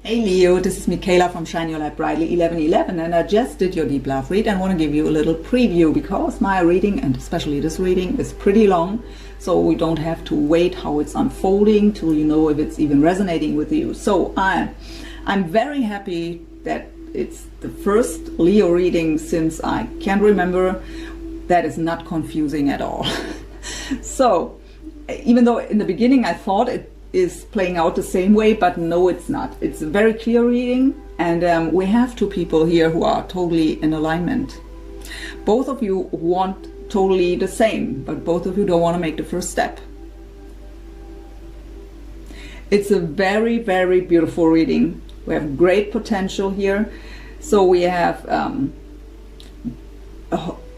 Hey Leo, this is Michaela from Shine Your Light Brightly 1111, and I just did your deep love read and want to give you a little preview because my reading, and especially this reading, is pretty long, so we don't have to wait how it's unfolding till you know if it's even resonating with you. So I'm very happy that it's the first Leo reading since I can remember that is not confusing at all. So even though in the beginning I thought it is playing out the same way, but no, it's not. It's a very clear reading, and we have two people here who are totally in alignment. Both of you want totally the same, but both of you don't want to make the first step. It's a very, very beautiful reading. We have great potential here. So we have a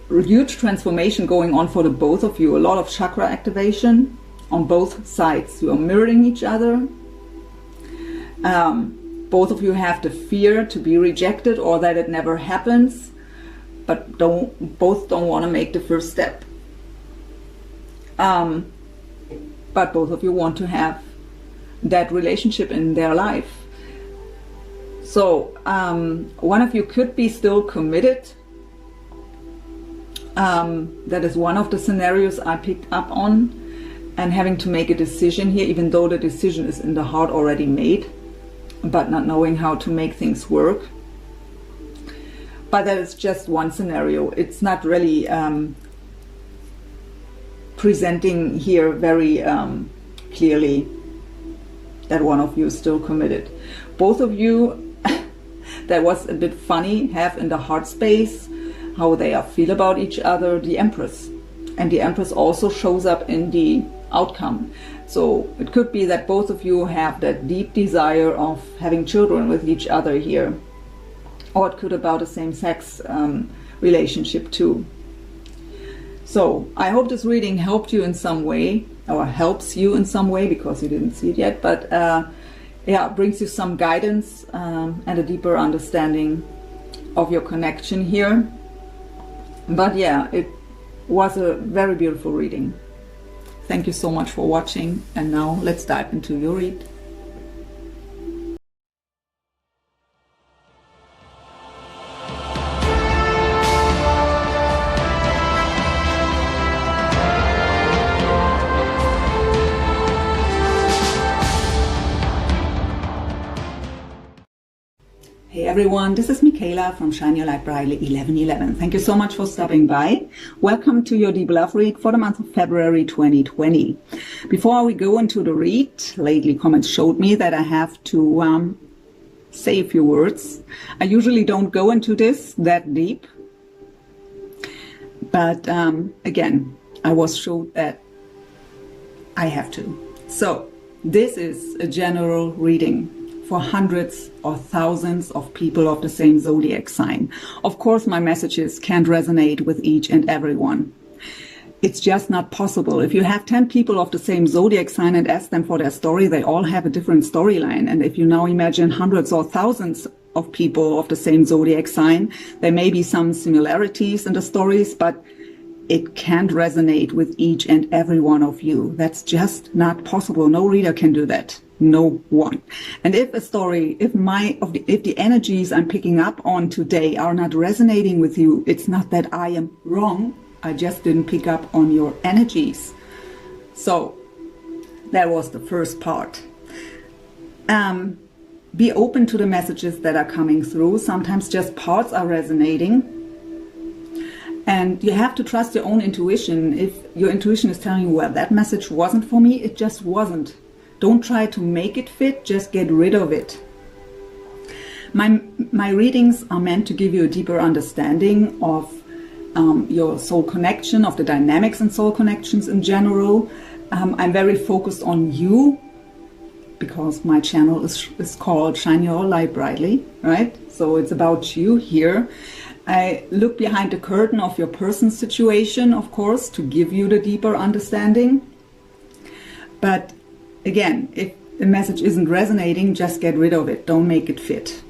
huge transformation going on for the both of you, a lot of chakra activation on both sides. You are mirroring each other. Both of you have the fear to be rejected or that it never happens, but both don't want to make the first step. But both of you want to have that relationship in their life. So one of you could be still committed. That is one of the scenarios I picked up on. And having to make a decision here, even though the decision is in the heart already made, but not knowing how to make things work. But that is just one scenario. It's not really presenting here very clearly that one of you is still committed. Both of you, that was a bit funny, have in the heart space how they feel about each other, the Empress. And the Empress also shows up in the outcome. So it could be that both of you have that deep desire of having children with each other here. Or it could be about a same-sex relationship too. So I hope this reading helped you in some way, or helps you in some way, because you didn't see it yet. But yeah, it brings you some guidance and a deeper understanding of your connection here. But yeah, it was a very beautiful reading. Thank you so much for watching, and now let's dive into your read. Hey everyone, this is Michaela from Shine Your Light Brightly 1111. Thank you so much for stopping by. Welcome to your deep love read for the month of February 2020. Before we go into the read, lately comments showed me that I have to say a few words. I usually don't go into this that deep, but again, I was showed that I have to. So this is a general reading for hundreds or thousands of people of the same zodiac sign. Of course, my messages can't resonate with each and every one. It's just not possible. If you have 10 people of the same zodiac sign and ask them for their story, they all have a different storyline. And if you now imagine hundreds or thousands of people of the same zodiac sign, there may be some similarities in the stories, but it can't resonate with each and every one of you. That's just not possible. No reader can do that. No one. And if a story, if the energies I'm picking up on today are not resonating with you, it's not that I am wrong. I just didn't pick up on your energies. So that was the first part. Be open to the messages that are coming through. Sometimes just parts are resonating. And you have to trust your own intuition. If your intuition is telling you, well, that message wasn't for me, it just wasn't. Don't try to make it fit, just get rid of it. My readings are meant to give you a deeper understanding of your soul connection, of the dynamics and soul connections in general. I'm very focused on you because my channel is called Shine Your Light Brightly, right? So it's about you here. I look behind the curtain of your person's situation, of course, to give you the deeper understanding. But again, if the message isn't resonating, just get rid of it. Don't make it fit.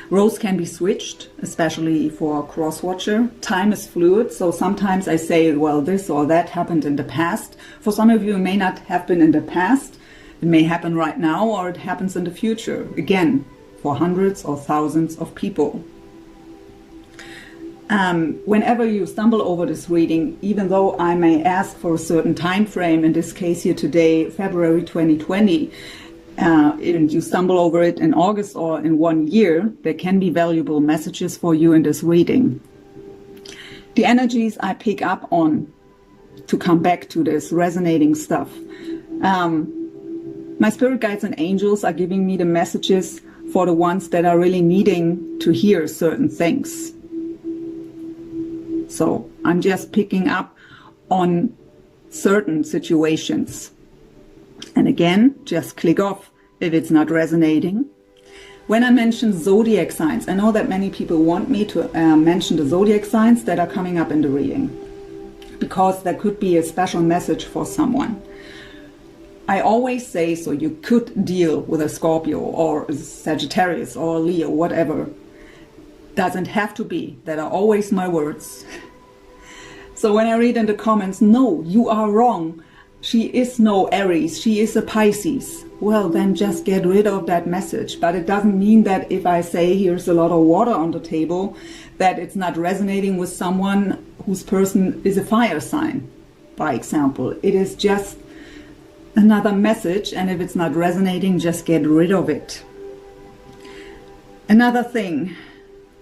Roles can be switched, especially for a cross-watcher. Time is fluid, so sometimes I say, well, this or that happened in the past. For some of you, it may not have been in the past. It may happen right now, or it happens in the future, again, for hundreds or thousands of people. Whenever you stumble over this reading, even though I may ask for a certain time frame, in this case here today, February 2020, and you stumble over it in August or in 1 year, there can be valuable messages for you in this reading. The energies I pick up on, to come back to this resonating stuff, my spirit guides and angels are giving me the messages for the ones that are really needing to hear certain things. So I'm just picking up on certain situations. And again, just click off if it's not resonating. When I mention zodiac signs, I know that many people want me to mention the zodiac signs that are coming up in the reading, because there could be a special message for someone. I always say, so you could deal with a Scorpio or a Sagittarius or a Leo, whatever. Doesn't have to be. That are always my words. So when I read in the comments, no, you are wrong, she is no Aries, she is a Pisces, well, then just get rid of that message. But it doesn't mean that if I say here's a lot of water on the table, that it's not resonating with someone whose person is a fire sign, by example. It is just another message, and if it's not resonating, just get rid of it. Another thing,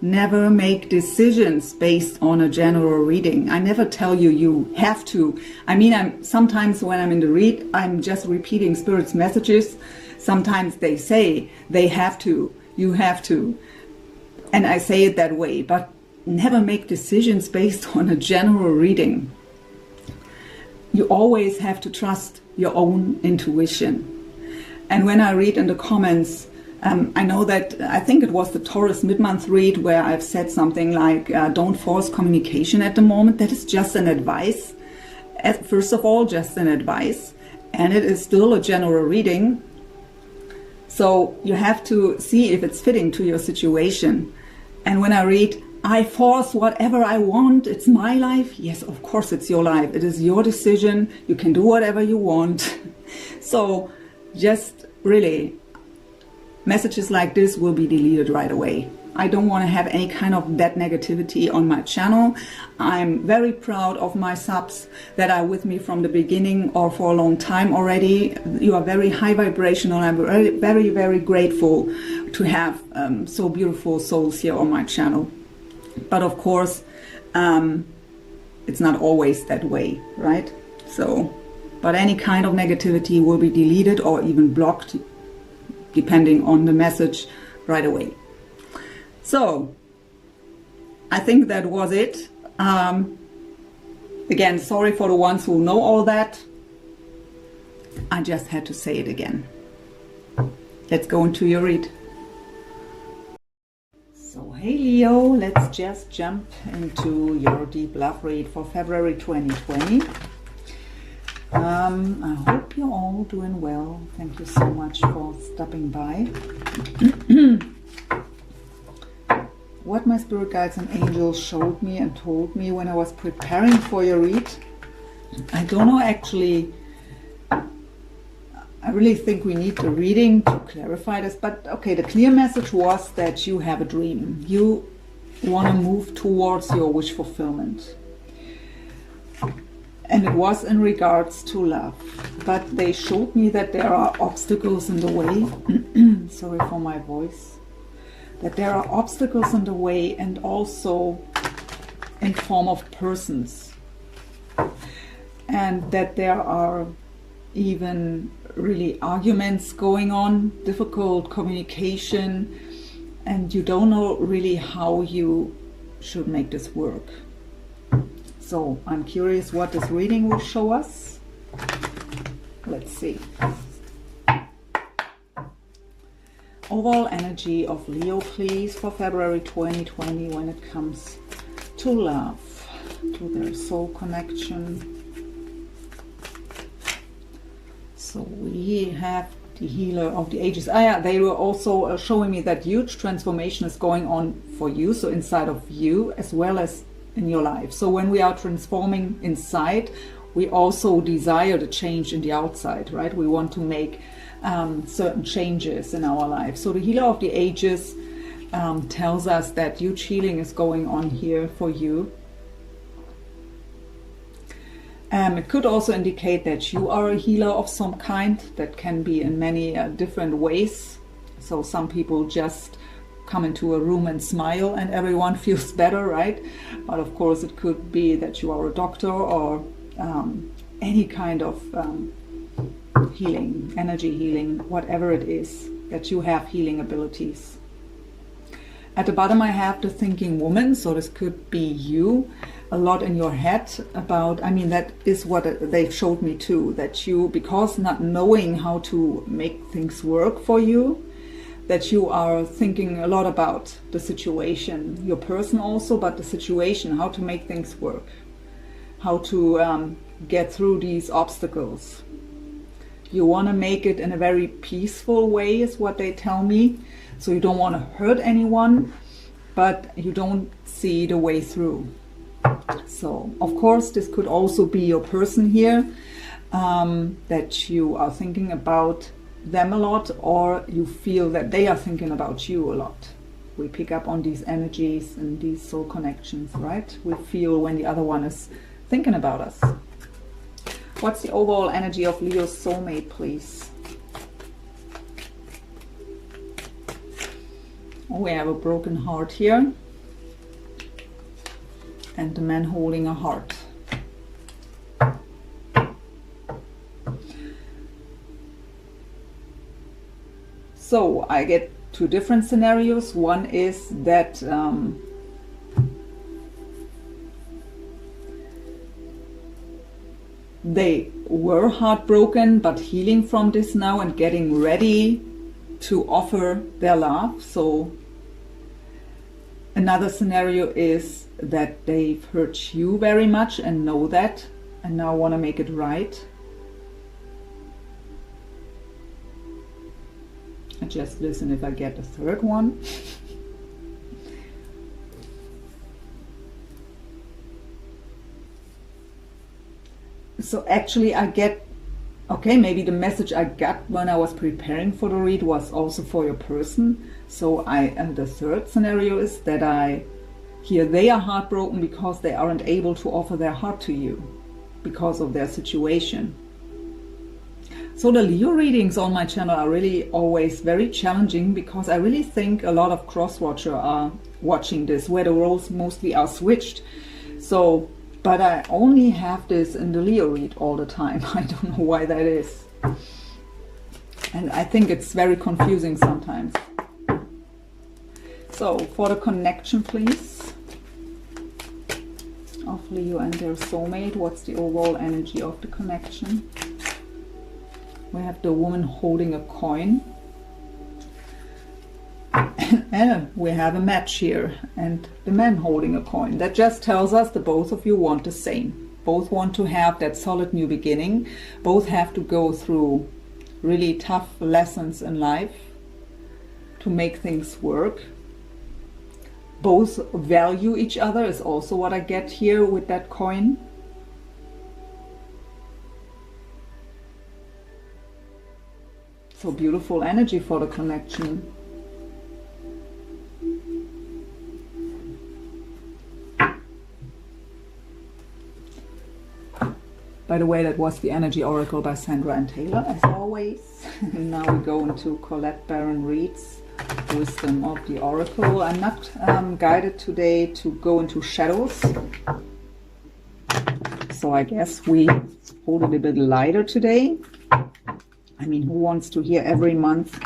never make decisions based on a general reading. I never tell you you have to. I mean, sometimes when I'm in the read, I'm just repeating Spirit's messages. Sometimes they say they have to, you have to. And I say it that way, but never make decisions based on a general reading. You always have to trust your own intuition. And when I read in the comments, I know that, I think it was the Taurus mid-month read where I've said something like, don't force communication at the moment. That is just an advice. First of all, just an advice. And it is still a general reading. So you have to see if it's fitting to your situation. And when I read, I force whatever I want, it's my life. Yes, of course it's your life. It is your decision. You can do whatever you want. So just really, messages like this will be deleted right away. I don't want to have any kind of that negativity on my channel. I'm very proud of my subs that are with me from the beginning or for a long time already. You are very high vibrational. I'm very, very, very grateful to have so beautiful souls here on my channel. But of course, it's not always that way, right? So, but any kind of negativity will be deleted or even blocked, depending on the message, right away. So I think that was it. Again, sorry for the ones who know all that. I just had to say it again. Let's go into your read. So hey Leo, let's just jump into your deep love read for February 2020. I hope you're all doing well. Thank you so much for stopping by. What my spirit guides and angels showed me and told me when I was preparing for your read, I don't know actually. I really think we need the reading to clarify this, but okay, the clear message was that you have a dream. You want to move towards your wish fulfillment. And it was in regards to love, but they showed me that there are obstacles in the way. Sorry for my voice. That there are obstacles in the way, and also in form of persons. And that there are even really arguments going on, difficult communication, and you don't know really how you should make this work. So I'm curious what this reading will show us. Let's see. Overall energy of Leo, please, for February 2020 when it comes to love, to their soul connection. So we have the healer of the ages. Yeah, they were also showing me that huge transformation is going on for you, so inside of you as well as in your life. So when we are transforming inside, we also desire the change in the outside, right? We want to make certain changes in our life. So the Healer of the Ages tells us that huge healing is going on here for you. It could also indicate that you are a healer of some kind. That can be in many different ways. So some people just come into a room and smile and everyone feels better, right? But of course it could be that you are a doctor or any kind of healing, energy healing, whatever it is, that you have healing abilities. At the bottom I have the thinking woman, so this could be you, a lot in your head about, I mean, that is what they showed me too, that you, because not knowing how to make things work for you, that you are thinking a lot about the situation, your person also, but the situation, how to make things work, how to get through these obstacles. You want to make it in a very peaceful way is what they tell me. So you don't want to hurt anyone, but you don't see the way through. So of course this could also be your person here, that you are thinking about them a lot, or you feel that they are thinking about you a lot. We pick up on these energies and these soul connections, right? We feel when the other one is thinking about us. What's the overall energy of Leo's soulmate, please? Oh, we have a broken heart here. And the man holding a heart. So I get two different scenarios. One is that they were heartbroken but healing from this now and getting ready to offer their love. So another scenario is that they've hurt you very much and know that and now want to make it right. I just listen if I get a third one. So actually I get, okay, maybe the message I got when I was preparing for the read was also for your person. So the third scenario is that I hear they are heartbroken because they aren't able to offer their heart to you because of their situation. So the Leo readings on my channel are really always very challenging because I really think a lot of cross-watchers are watching this, where the roles mostly are switched. So, but I only have this in the Leo read all the time. I don't know why that is. And I think it's very confusing sometimes. So for the connection, please, of Leo and their soulmate, what's the overall energy of the connection? We have the woman holding a coin. And we have a match here and the man holding a coin. That just tells us that both of you want the same. Both want to have that solid new beginning. Both have to go through really tough lessons in life to make things work. Both value each other is also what I get here with that coin. So beautiful energy for the connection. By the way, that was the Energy Oracle by Sandra and Taylor, as always. And now we go into Colette Baron Reed's Wisdom of the Oracle. I'm not guided today to go into shadows. So I guess we hold it a bit lighter today. I mean, who wants to hear every month,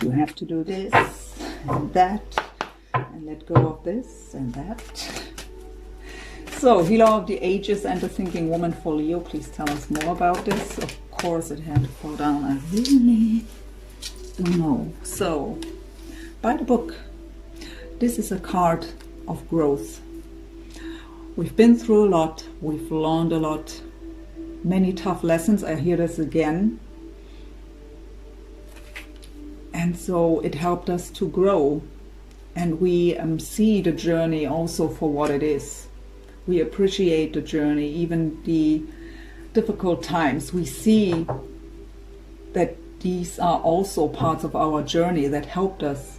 you have to do this and that, and let go of this and that. So, Healer of the Ages and the Thinking Woman for Leo, please tell us more about this. Of course it had to fall down, I really don't know. So, by the book, this is a card of growth. We've been through a lot, we've learned a lot, many tough lessons. I hear this again. And so it helped us to grow, and we see the journey also for what it is. We appreciate the journey, even the difficult times. We see that these are also parts of our journey that helped us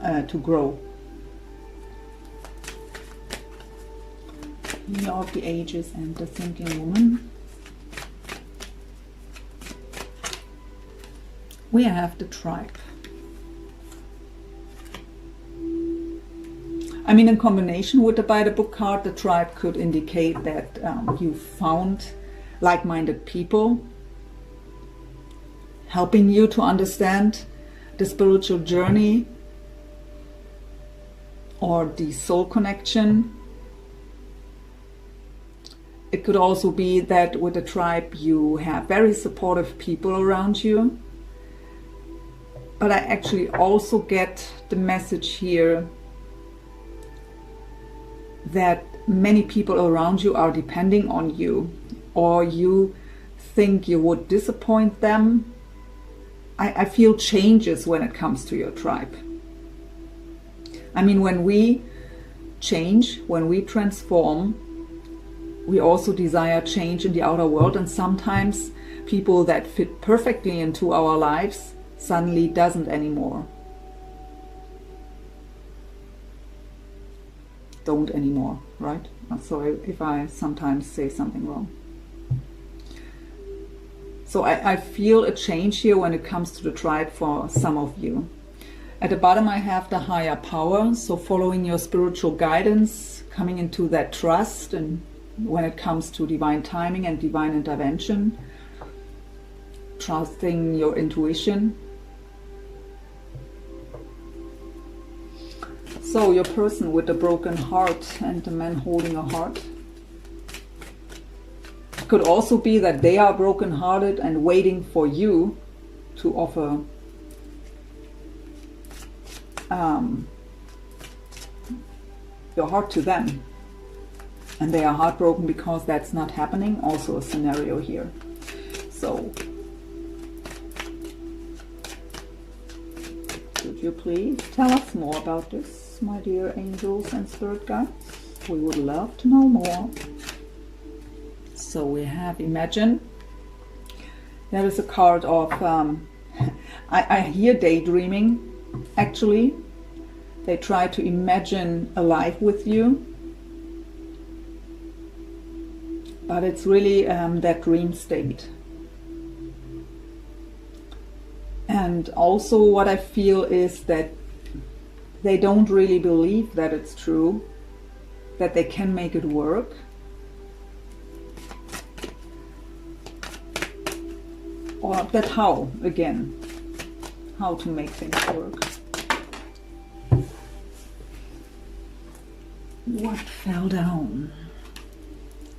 to grow. Year of the Ages and the Thinking Woman. We have the Tribe. I mean, in combination with the By the Book card, the Tribe could indicate that you found like-minded people helping you to understand the spiritual journey or the soul connection. It could also be that with the Tribe you have very supportive people around you. But I actually also get the message here that many people around you are depending on you, or you think you would disappoint them. I feel changes when it comes to your Tribe. I mean, when we change, when we transform, we also desire change in the outer world, and sometimes people that fit perfectly into our lives suddenly doesn't anymore. Don't anymore, right? Sorry if I sometimes say something wrong. So I feel a change here when it comes to the Tribe for some of you. At the bottom I have the Higher Power, so following your spiritual guidance, coming into that trust, and when it comes to divine timing and divine intervention, trusting your intuition. So your person with the broken heart and the man holding a heart. It could also be that they are broken-hearted and waiting for you to offer your heart to them. And they are heartbroken because that's not happening. Also a scenario here. So, could you please tell us more about this, my dear angels and spirit guides? We would love to know more. So we have Imagine. That is a card of, I hear daydreaming, actually. They try to imagine a life with you. But it's really that dream state. And also what I feel is that they don't really believe that it's true, that they can make it work. Or that how, again, how to make things work. What fell down?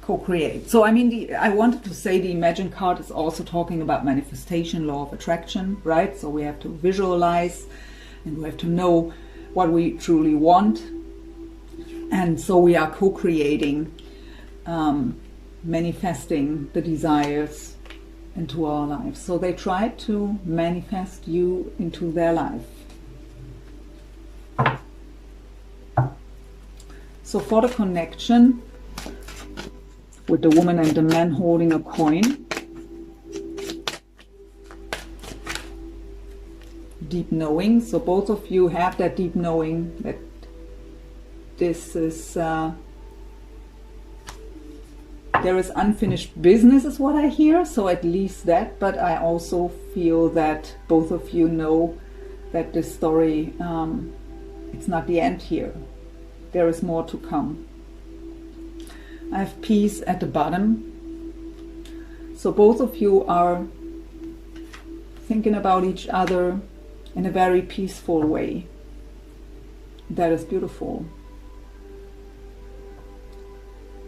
Co-create. So I mean, I wanted to say the Imagine card is also talking about manifestation, law of attraction, right? So we have to visualize and we have to know what we truly want. And so we are co-creating, manifesting the desires into our lives. So they try to manifest you into their life. So for the connection with the woman and the man holding a coin, deep knowing. So both of you have that deep knowing that this is there is unfinished business is what I hear, so at least that, but I also feel that both of you know that this story, it's not the end here. There is more to come. I have peace at the bottom. So both of you are thinking about each other in a very peaceful way. That is beautiful.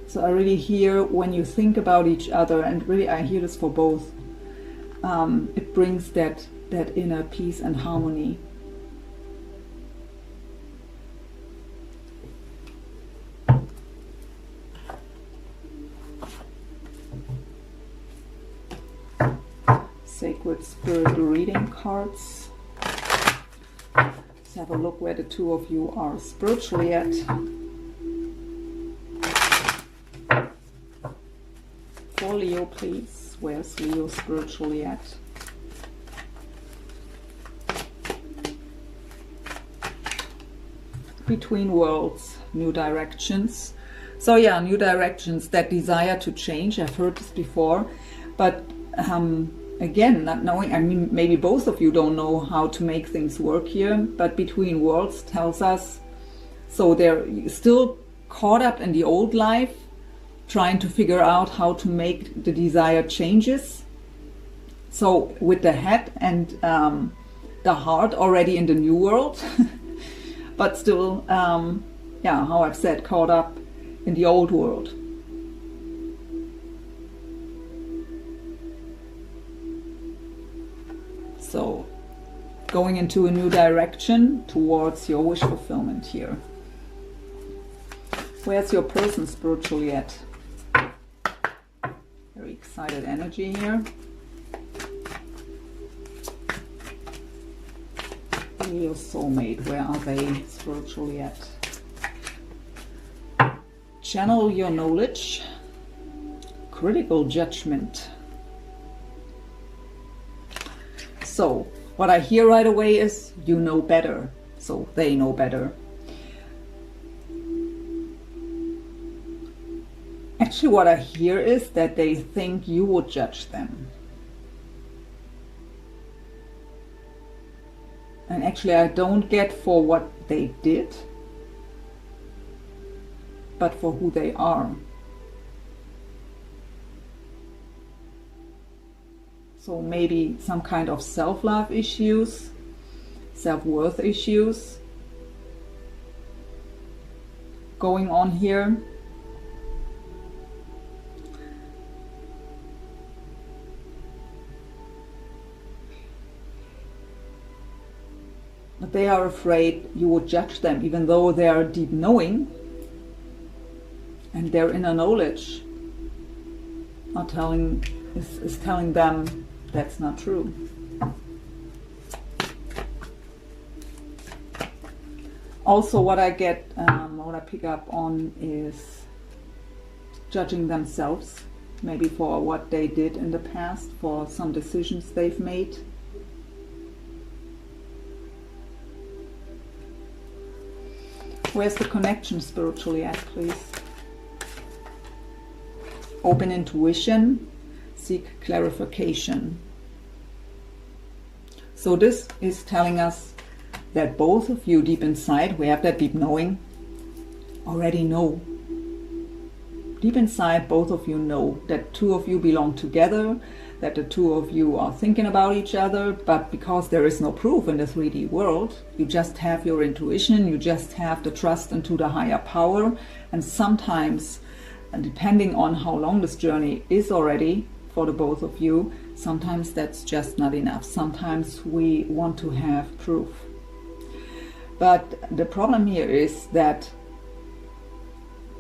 So I really hear when you think about each other, and really I hear this for both, it brings that inner peace and harmony. Sacred Spirit reading cards. Let's have a look where the two of you are spiritually at. For Leo, please. Where's Leo spiritually at? between worlds, new directions. So yeah, new directions, that desire to change. I've heard this before, but again, not knowing, I mean, maybe both of you don't know how to make things work here, but between worlds tells us, so they're still caught up in the old life, trying to figure out how to make the desired changes. So with the head and the heart already in the new world, but still, yeah, how I've said, caught up in the old world. So going into a new direction towards your wish fulfillment here. Where's your person spiritually at? Very excited energy here. Your soulmate, where are they spiritually at? Channel your knowledge. Critical judgment. So what I hear right away is you know better, so they know better. Actually, what I hear is that they think you would judge them. And actually, I don't get for what they did, but for who they are. So maybe some kind of self-love issues, self-worth issues going on here. But they are afraid you would judge them, even though they are deep knowing and their inner knowledge are telling is telling them that's not true. Also, what I get, what I pick up on is judging themselves, maybe for what they did in the past, for some decisions they've made. Where's the connection spiritually at, please? Open intuition, seek clarification. So this is telling us that both of you deep inside, we have that deep knowing, already know. Deep inside, both of you know that two of you belong together, that the two of you are thinking about each other, but because there is no proof in the 3D world, you just have your intuition, you just have the trust into the higher power. And sometimes, and depending on how long this journey is already for the both of you, sometimes that's just not enough. Sometimes we want to have proof. But the problem here is that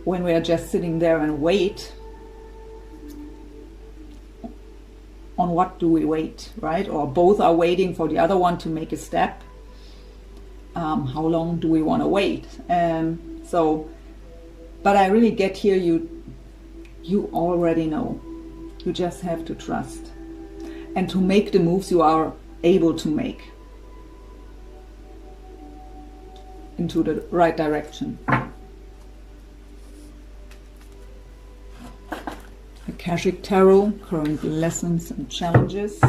when we are just sitting there and wait, on what do we wait, right? Or both are waiting for the other one to make a step. How long do we want to wait? But I really get here, you already know. You just have to trust. And to make the moves you are able to make into the right direction. Akashic Tarot, current lessons and challenges.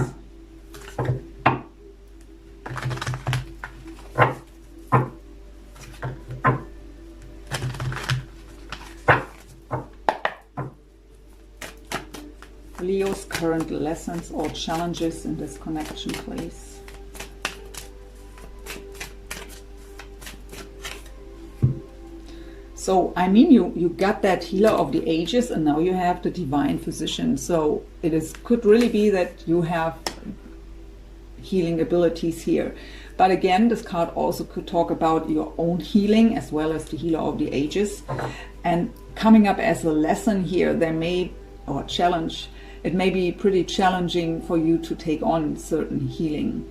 Leo's current lessons or challenges in this connection, please. So, I mean, you got that healer of the ages and now you have the divine physician. So it could really be that you have healing abilities here. But again, this card also could talk about your own healing as well as the healer of the ages. And coming up as a lesson here, or challenge, it may be pretty challenging for you to take on certain healing,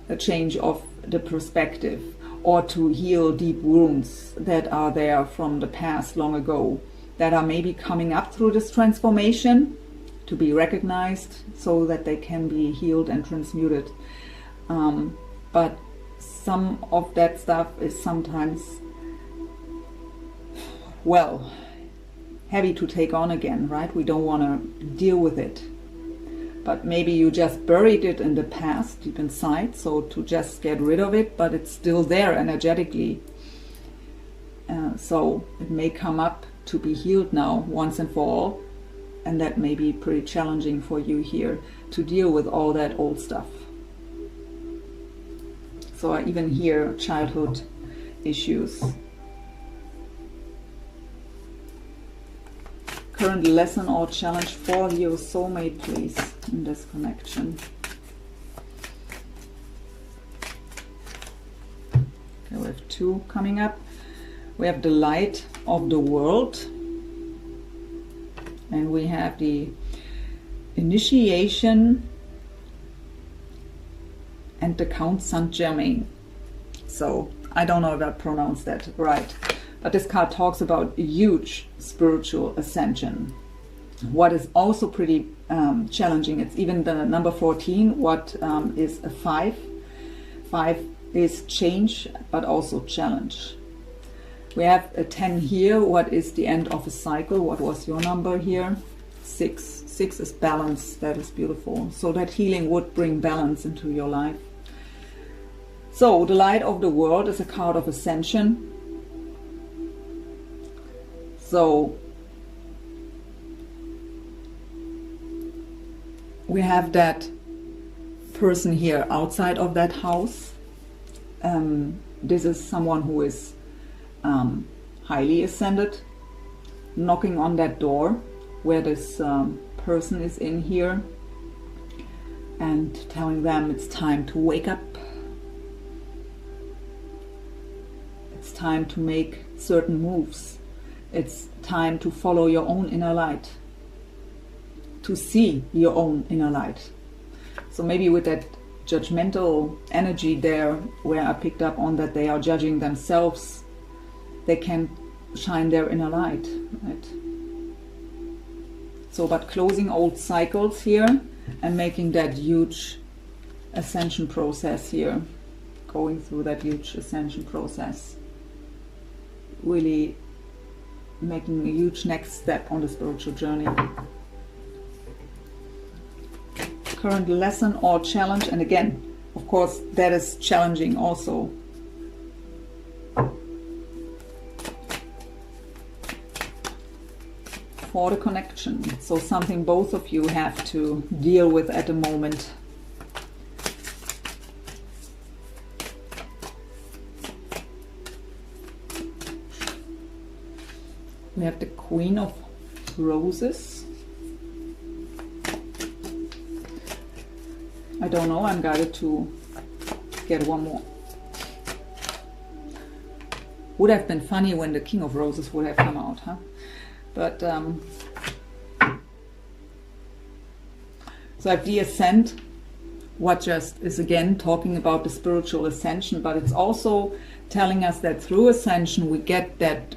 a change of the perspective, or to heal deep wounds that are there from the past long ago, that are maybe coming up through this transformation to be recognized so that they can be healed and transmuted. But some of that stuff is sometimes, well, heavy to take on again, right? We don't want to deal with it. But maybe you just buried it in the past, deep inside, so to just get rid of it, but it's still there energetically. So it may come up to be healed now, once and for all. And that may be pretty challenging for you here, to deal with all that old stuff. So I even hear childhood issues. Current lesson or challenge for your soulmate, please, in this connection. Okay, we have 2 coming up. We have the light of the world. And we have the initiation and the Count Saint Germain. So I don't know if I pronounced that right, but this card talks about a huge spiritual ascension. What is also pretty challenging, it's even the number 14, what is a 5. 5 is change, but also challenge. We have a 10 here. What is the end of a cycle? What was your number here? 6. 6 is balance. That is beautiful. So that healing would bring balance into your life. So the light of the world is a card of ascension. So we have that person here outside of that house. This is someone who is highly ascended, knocking on that door where this person is in here and telling them it's time to wake up. It's time to make certain moves. It's time to follow your own inner light, to see your own inner light. So maybe with that judgmental energy there, where I picked up on that they are judging themselves, they can shine their inner light, right? So, but closing old cycles here and making that huge ascension process here, going through that huge ascension process, really making a huge next step on the spiritual journey. Current lesson or challenge, and again, of course, that is challenging also. For the connection, so something both of you have to deal with at the moment. We have the Queen of Roses. I don't know, I'm guided to get one more. Would have been funny when the King of Roses would have come out, huh? But so I have the Ascent, what just is again talking about the spiritual ascension, but it's also telling us that through ascension we get that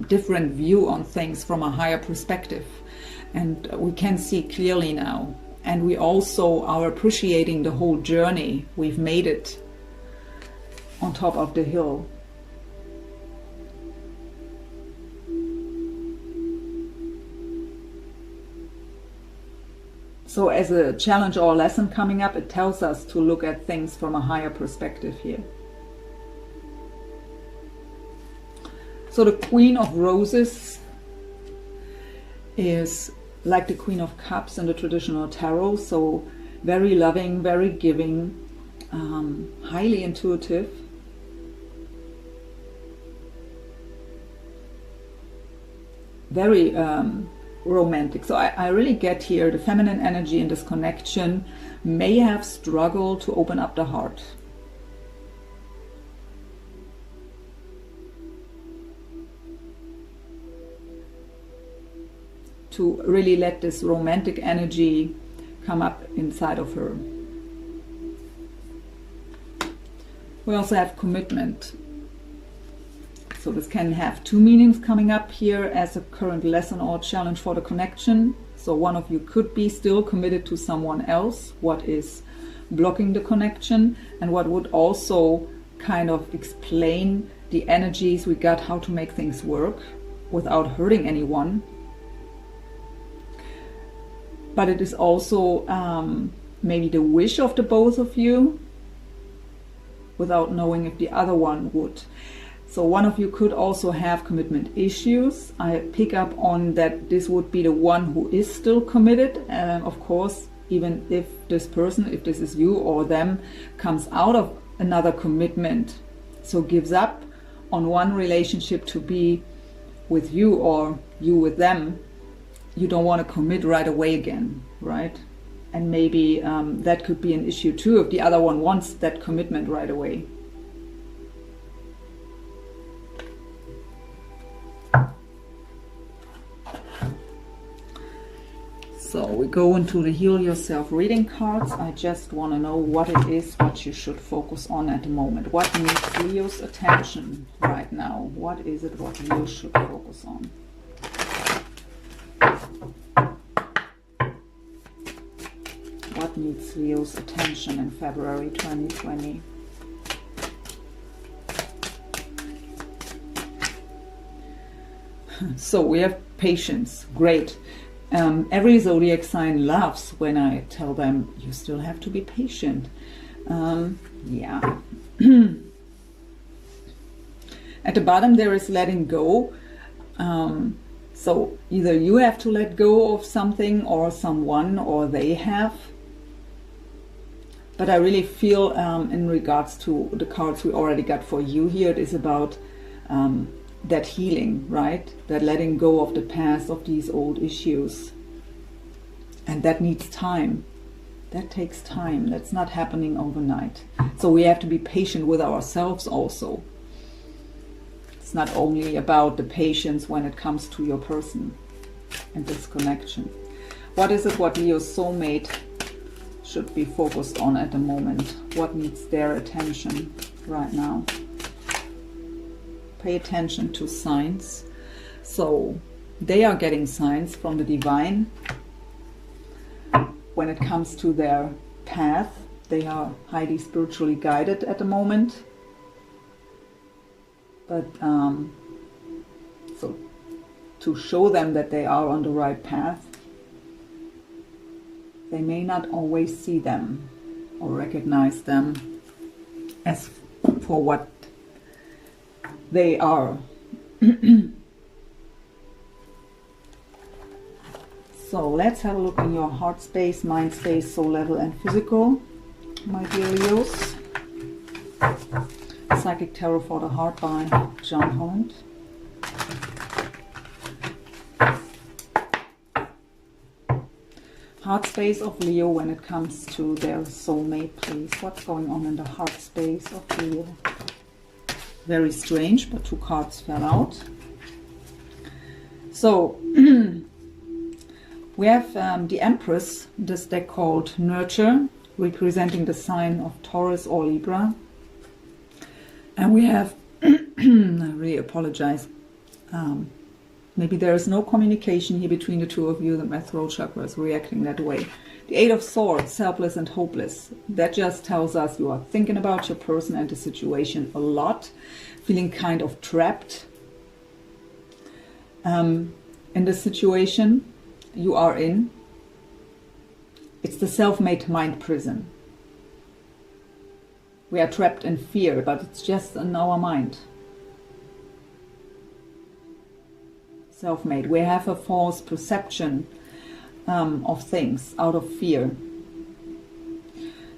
different view on things from a higher perspective, and we can see clearly now, and we also are appreciating the whole journey. We've made it on top of the hill. So as a challenge or a lesson coming up, it tells us to look at things from a higher perspective here. So the Queen of Roses is like the Queen of Cups in the traditional tarot. So very loving, very giving, highly intuitive. Very romantic. So I really get here the feminine energy in this connection may have struggled to open up the heart. To really let this romantic energy come up inside of her. We also have commitment. So this can have two meanings coming up here as a current lesson or challenge for the connection. So one of you could be still committed to someone else. What is blocking the connection, and what would also kind of explain the energies we got, how to make things work without hurting anyone. But it is also maybe the wish of the both of you, without knowing if the other one would. So one of you could also have commitment issues. I pick up on that this would be the one who is still committed. Of course, even if this person, if this is you or them, comes out of another commitment, so gives up on one relationship to be with you or you with them, you don't want to commit right away again, right? And maybe that could be an issue too, if the other one wants that commitment right away. So we go into the Heal Yourself reading cards. I just want to know what it is, what you should focus on at the moment. What needs Leo's attention right now? What is it what Leo should focus on? What needs Leo's attention in February 2020? So we have patience. Great. Every zodiac sign loves when I tell them you still have to be patient. Yeah. At the bottom there is letting go. So either you have to let go of something or someone, or they have. But I really feel in regards to the cards we already got for you here, it is about that healing, right? That letting go of the past, of these old issues. And that needs time. That takes time. That's not happening overnight. So we have to be patient with ourselves also. It's not only about the patience when it comes to your person and this connection. What is it what Leo's soulmate should be focused on at the moment? What needs their attention right now? Pay attention to signs. So they are getting signs from the divine. When it comes to their path, they are highly spiritually guided at the moment. But so to show them that they are on the right path, they may not always see them or recognize them as for what they are. So let's have a look in your heart space, mind space, soul level and physical, my dear Leos. Psychic Tarot for the Heart by John Holland. Heart space of Leo when it comes to their soulmate, please. What's going on in the heart space of Leo? Very strange, but two cards fell out. So we have the Empress, this deck called Nurture, representing the sign of Taurus or Libra. And we have, I really apologize, maybe there is no communication here between the two of you, that my throat chakra is reacting that way. The Eight of Swords, helpless and hopeless. That just tells us you are thinking about your person and the situation a lot, feeling kind of trapped in the situation you are in. It's the self-made mind prison. We are trapped in fear, but it's just in our mind. Self-made. We have a false perception of things out of fear.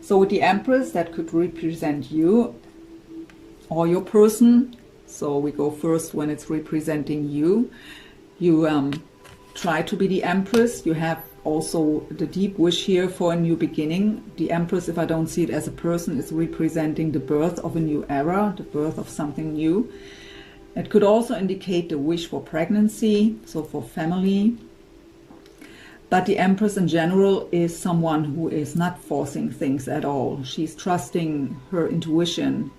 So with the Empress, that could represent you or your person. So we go first when it's representing you. You try to be the Empress. You have also the deep wish here for a new beginning. The Empress, if I don't see it as a person, is representing the birth of a new era, the birth of something new. It could also indicate the wish for pregnancy, so for family. But the Empress in general is someone who is not forcing things at all. She's trusting her intuition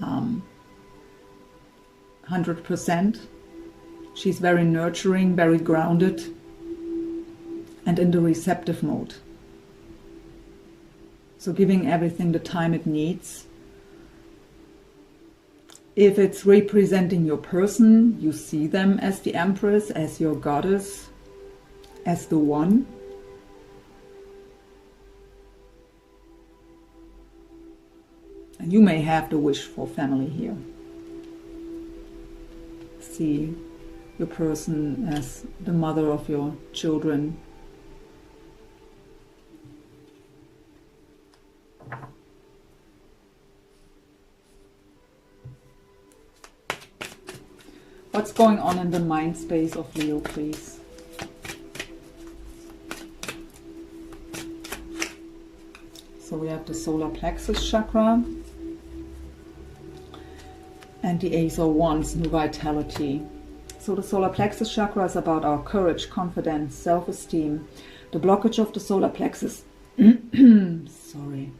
100%. She's very nurturing, very grounded, and in the receptive mode. So giving everything the time it needs. If it's representing your person, you see them as the Empress, as your goddess, as the one. And you may have the wish for family here. See your person as the mother of your children. What's going on in the mind space of Leo, please? So we have the solar plexus chakra and the Ace of Wands, new vitality. So the solar plexus chakra is about our courage, confidence, self-esteem. The blockage of the solar plexus, sorry,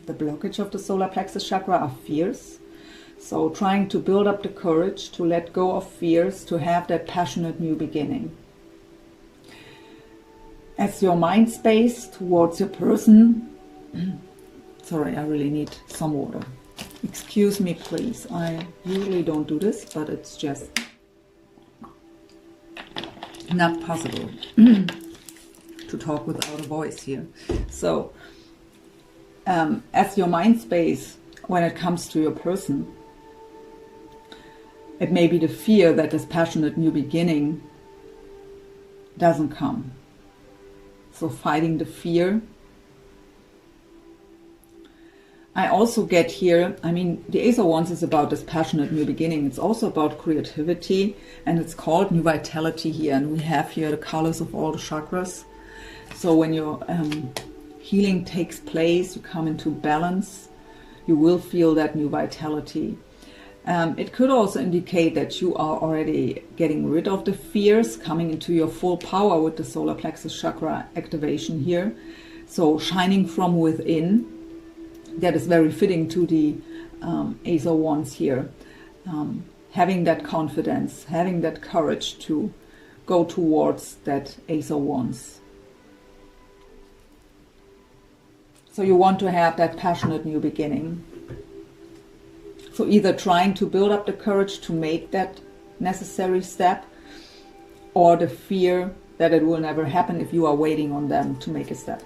the blockage of the solar plexus chakra are fears. So trying to build up the courage to let go of fears, to have that passionate new beginning. As your mind space towards your person, sorry, I really need some water. Excuse me, please. I usually don't do this, but it's just not possible to talk without a voice here. So, as your mind space, when it comes to your person, it may be the fear that this passionate new beginning doesn't come. So fighting the fear. I also get here, I mean, the Ace of Wands is about this passionate new beginning. It's also about creativity, and it's called new vitality here. And we have here the colors of all the chakras. So when your healing takes place, you come into balance, you will feel that new vitality. It could also indicate that you are already getting rid of the fears, coming into your full power with the solar plexus chakra activation here. So shining from within. That is very fitting to the Ace of Wands here. Having that confidence, having that courage to go towards that Ace of Wands. So you want to have that passionate new beginning. So either trying to build up the courage to make that necessary step, or the fear that it will never happen if you are waiting on them to make a step.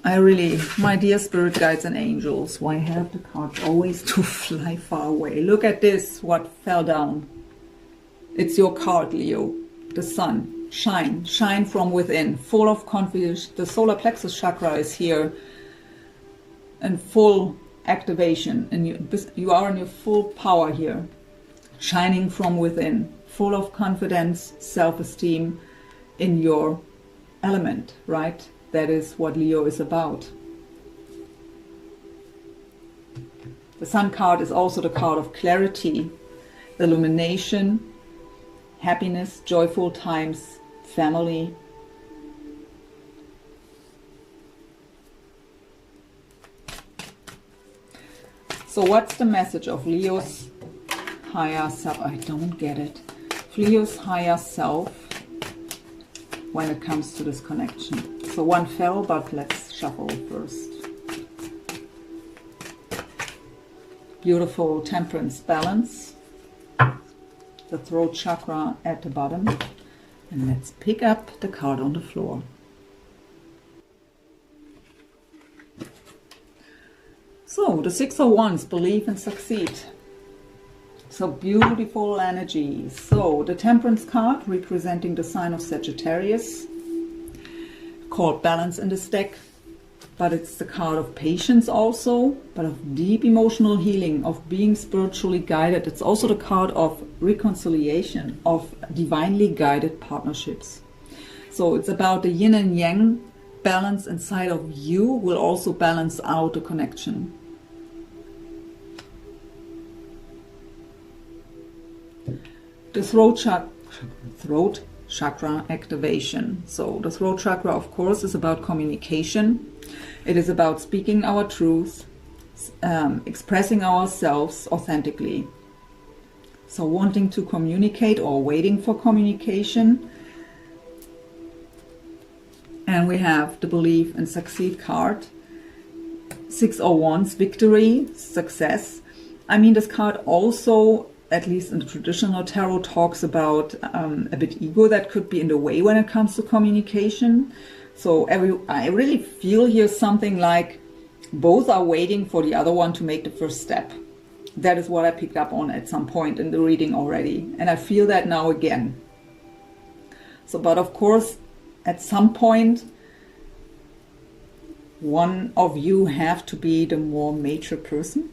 I really, my dear spirit guides and angels, why have the cards always to fly far away? Look at this, what fell down. It's your card, Leo. The sun. Shine. Shine from within. Full of confidence. The solar plexus chakra is here in full activation. And you are in your full power here. Shining from within. Full of confidence, self-esteem in your element, right? That is what Leo is about. The Sun card is also the card of clarity, illumination, happiness, joyful times, family. So what's the message of Leo's higher self? I don't get it. Leo's higher self when it comes to this connection. So one fell, but let's shuffle first. Beautiful temperance balance. The throat chakra at the bottom. And let's pick up the card on the floor. So the Six of Wands, believe and succeed. So beautiful energy. So the Temperance card representing the sign of Sagittarius, called balance in this deck, but it's the card of patience also, but of deep emotional healing, of being spiritually guided. It's also the card of reconciliation, of divinely guided partnerships. So it's about the yin and yang balance inside of you will also balance out the connection. The throat chakra activation. So the throat chakra, of course, is about communication. It is about speaking our truth, expressing ourselves authentically. So wanting to communicate or waiting for communication. And we have the Believe and Succeed card. 6 of Wands, victory, success. I mean, this card also, at least in the traditional tarot, talks about a bit ego that could be in the way when it comes to communication. So I really feel here something like both are waiting for the other one to make the first step. That is what I picked up on at some point in the reading already. And I feel that now again. So, but of course, at some point, one of you have to be the more mature person.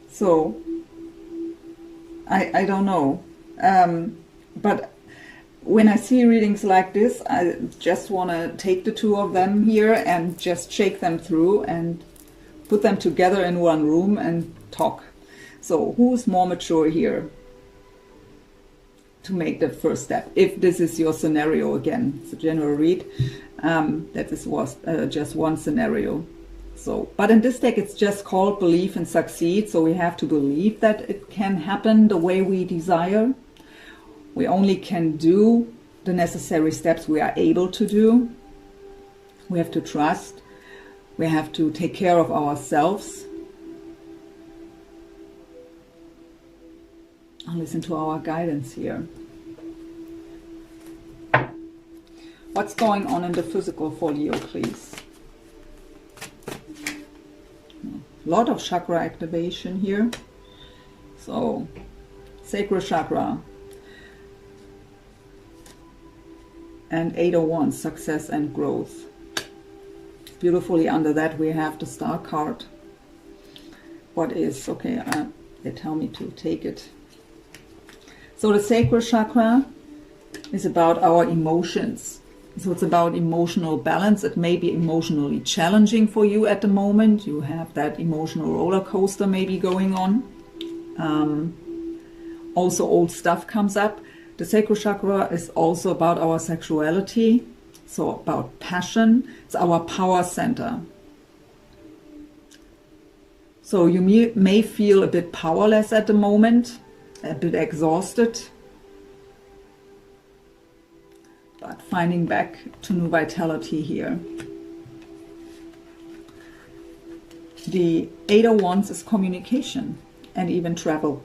So I don't know, but when I see readings like this, I just want to take the two of them here and just shake them through and put them together in one room and talk. So who's more mature here to make the first step? If this is your scenario, again, it's a general read. That was just one scenario. So, but in this deck, it's just called Believe and Succeed. So we have to believe that it can happen the way we desire. We only can do the necessary steps we are able to do. We have to trust. We have to take care of ourselves. And listen to our guidance here. What's going on in the physical for Leo, please? A lot of chakra activation here. So, sacral chakra. And 8 of Wands, success and growth. Beautifully under that we have the Star card. What is, okay, they tell me to take it. So the sacral chakra is about our emotions. So it's about emotional balance. It may be emotionally challenging for you at the moment. You have that emotional roller coaster maybe going on. Also old stuff comes up. The sacral chakra is also about our sexuality. So about passion. It's our power center. So you may feel a bit powerless at the moment, a bit exhausted. But finding back to new vitality here. The 8 of Wands is communication and even travel.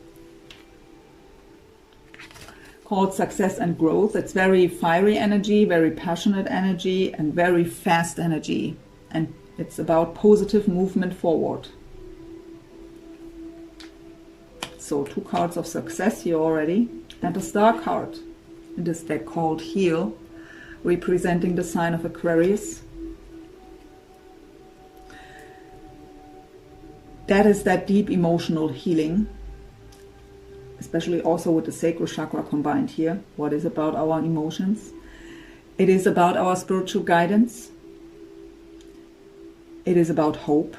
Called success and growth. It's very fiery energy, very passionate energy, and very fast energy. And it's about positive movement forward. So 2 cards of success here already. And a Star card in this deck called Heal, representing the sign of Aquarius. That is that deep emotional healing, especially also with the sacral chakra combined here. What is about our emotions? It is about our spiritual guidance. It is about hope.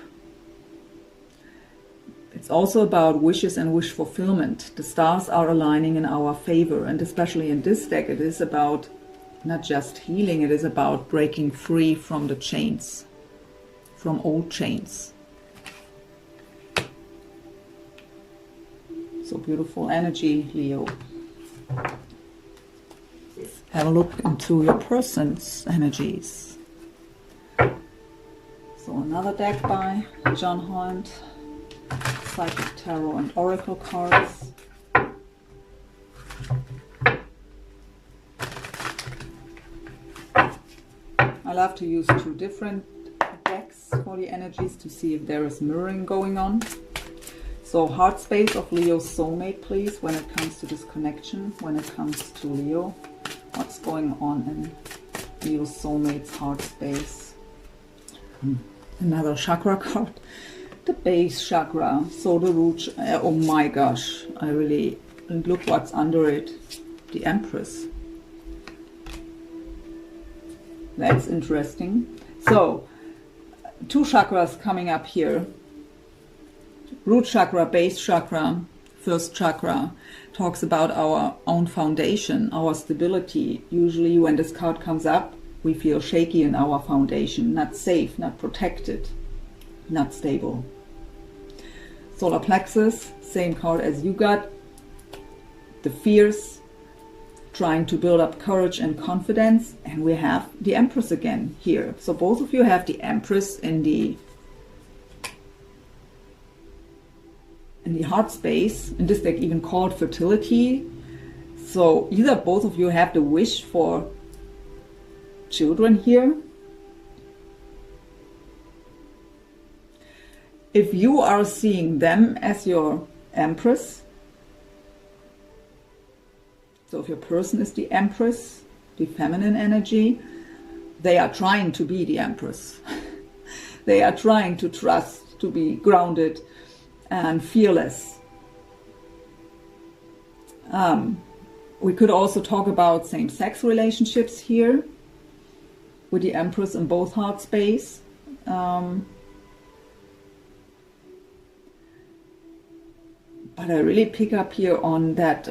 It's also about wishes and wish fulfillment. The stars are aligning in our favor, and especially in this deck, it is about not just healing, it is about breaking free from the chains, from old chains. So beautiful energy, Leo. Have a look into your person's energies. So another deck by John Hoyt, Psychic Tarot and Oracle cards. I love to use 2 different decks for the energies to see if there is mirroring going on. So heart space of Leo's soulmate, please, when it comes to this connection, when it comes to Leo. What's going on in Leo's soulmate's heart space? Another chakra card. The base chakra. So the root, oh my gosh, I really, look what's under it. The Empress. That's interesting. So, 2 chakras coming up here. Root chakra, base chakra, first chakra talks about our own foundation, our stability. Usually when this card comes up, we feel shaky in our foundation, not safe, not protected, not stable. Solar plexus, same card as you got. the fears, trying to build up courage and confidence. And we have the Empress again here. So both of you have the Empress in the heart space. In this deck even called fertility. So either both of you have the wish for children here. If you are seeing them as your Empress, so if your person is the Empress, the feminine energy, they are trying to be the Empress. They are trying to trust, to be grounded and fearless. We could also talk about same-sex relationships here with the Empress in both heart space. But I really pick up here on that,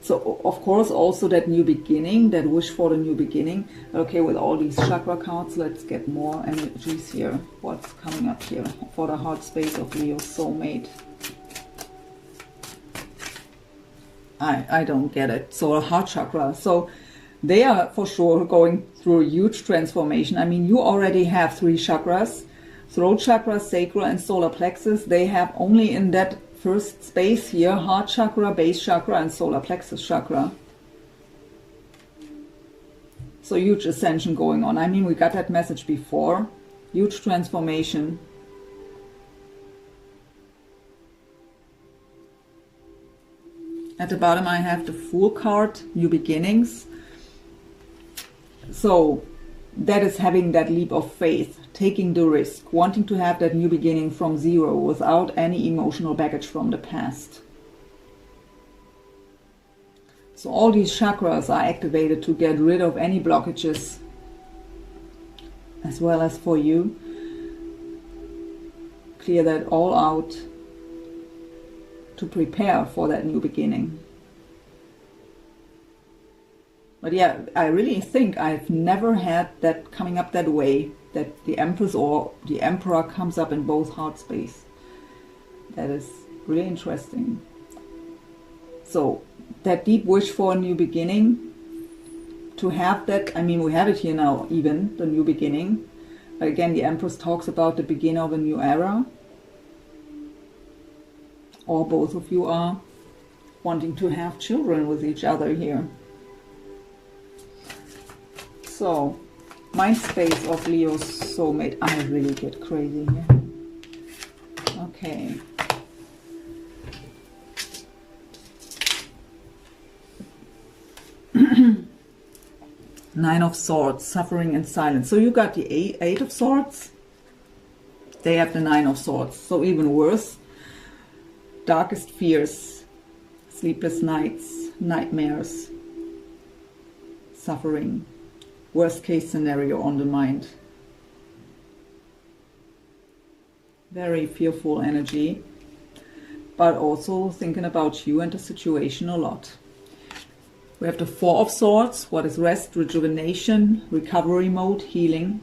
so of course also that new beginning, that wish for the new beginning. Okay, with all these chakra cards, let's get more energies here. What's coming up here for the heart space of Leo's soulmate? I don't get it. So a heart chakra. So they are for sure going through a huge transformation. I mean, you already have 3 chakras, throat chakra, sacral and solar plexus. They have only in that first space here, heart chakra, base chakra and solar plexus chakra. So huge ascension going on. I mean, we got that message before. Huge transformation. At the bottom I have the Fool card, new beginnings. So that is having that leap of faith, taking the risk, wanting to have that new beginning from zero without any emotional baggage from the past. So all these chakras are activated to get rid of any blockages, as well as for you. Clear that all out to prepare for that new beginning. But yeah, I really think I've never had that coming up that way, that the Empress or the Emperor comes up in both heart space. That is really interesting. So that deep wish for a new beginning, to have that, I mean, we have it here now, even the new beginning. But again, the Empress talks about the beginning of a new era. Or both of you are wanting to have children with each other here. So, mind space of Leo's soulmate. I really get crazy here. Okay. Nine of Swords, suffering and silence. So you got the Eight of Swords. They have the Nine of Swords. So even worse. Darkest fears, sleepless nights, nightmares, suffering. Worst case scenario on the mind. Very fearful energy, but also thinking about you and the situation a lot. We have the Four of Swords. What is rest, rejuvenation, recovery mode, healing.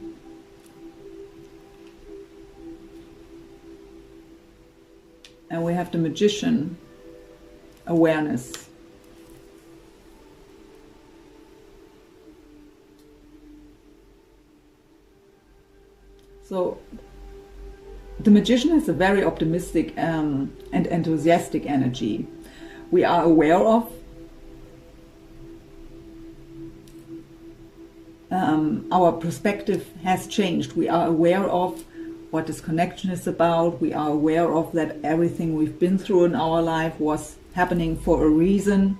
And we have the Magician, awareness. So the Magician has a very optimistic and enthusiastic energy. We are aware of our perspective has changed. We are aware of what this connection is about. We are aware of that everything we've been through in our life was happening for a reason.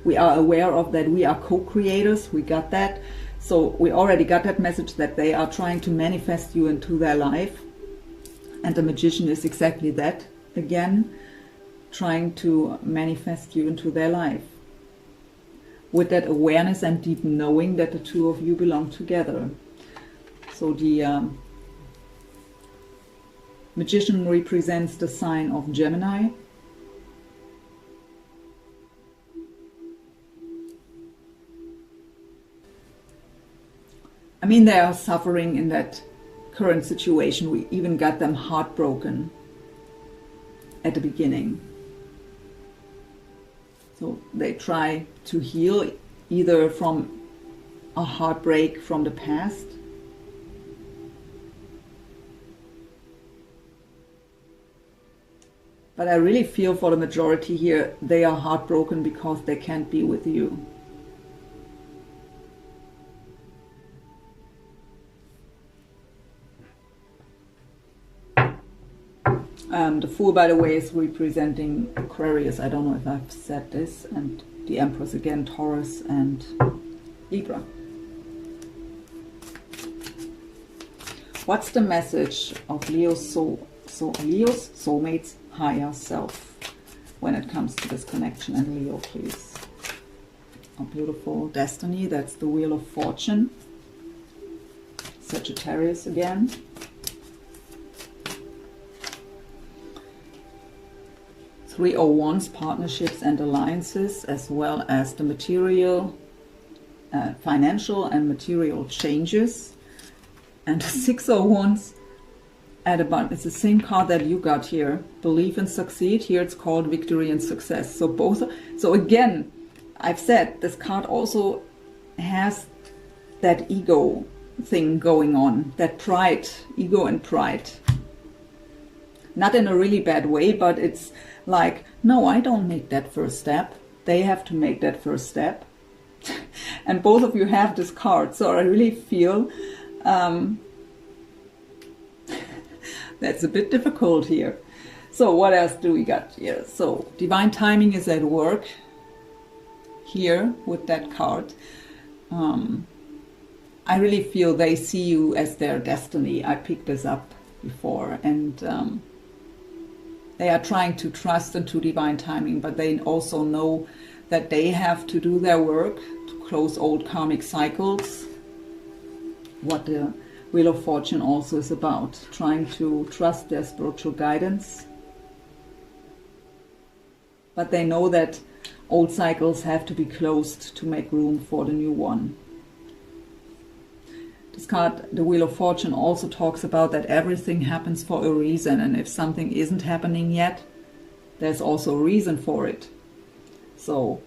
We are aware of that we are co-creators. We got that. So we already got that message that they are trying to manifest you into their life. And the Magician is exactly that. Again, trying to manifest you into their life. With that awareness and deep knowing that the two of you belong together. So the Magician represents the sign of Gemini. I mean, they are suffering in that current situation. We even got them heartbroken at the beginning. So they try to heal either from a heartbreak from the past, but I really feel for the majority here, they are heartbroken because they can't be with you. The Fool, by the way, is representing Aquarius. I don't know if I've said this. And the Empress again, Taurus and Libra. What's the message of Leo's soulmate's higher self when it comes to this connection? And Leo, please. A beautiful destiny. That's the Wheel of Fortune. Sagittarius again. Three of Wands, partnerships and alliances, as well as the material, financial and material changes. And the Six of Wands at about, it's the same card that you got here. Believe and succeed. Here it's called victory and success. So both. So again, I've said this card also has that ego thing going on, that pride, ego and pride. Not in a really bad way, but it's like, no, I don't make that first step. They have to make that first step. And both of you have this card. So I really feel that's a bit difficult here. So what else do we got here? So divine timing is at work here with that card. I really feel they see you as their destiny. I picked this up before, and they are trying to trust into divine timing, but they also know that they have to do their work to close old karmic cycles. What the Wheel of Fortune also is about, trying to trust their spiritual guidance. But they know that old cycles have to be closed to make room for the new one. This card, the Wheel of Fortune, also talks about that everything happens for a reason, and if something isn't happening yet, there's also a reason for it. So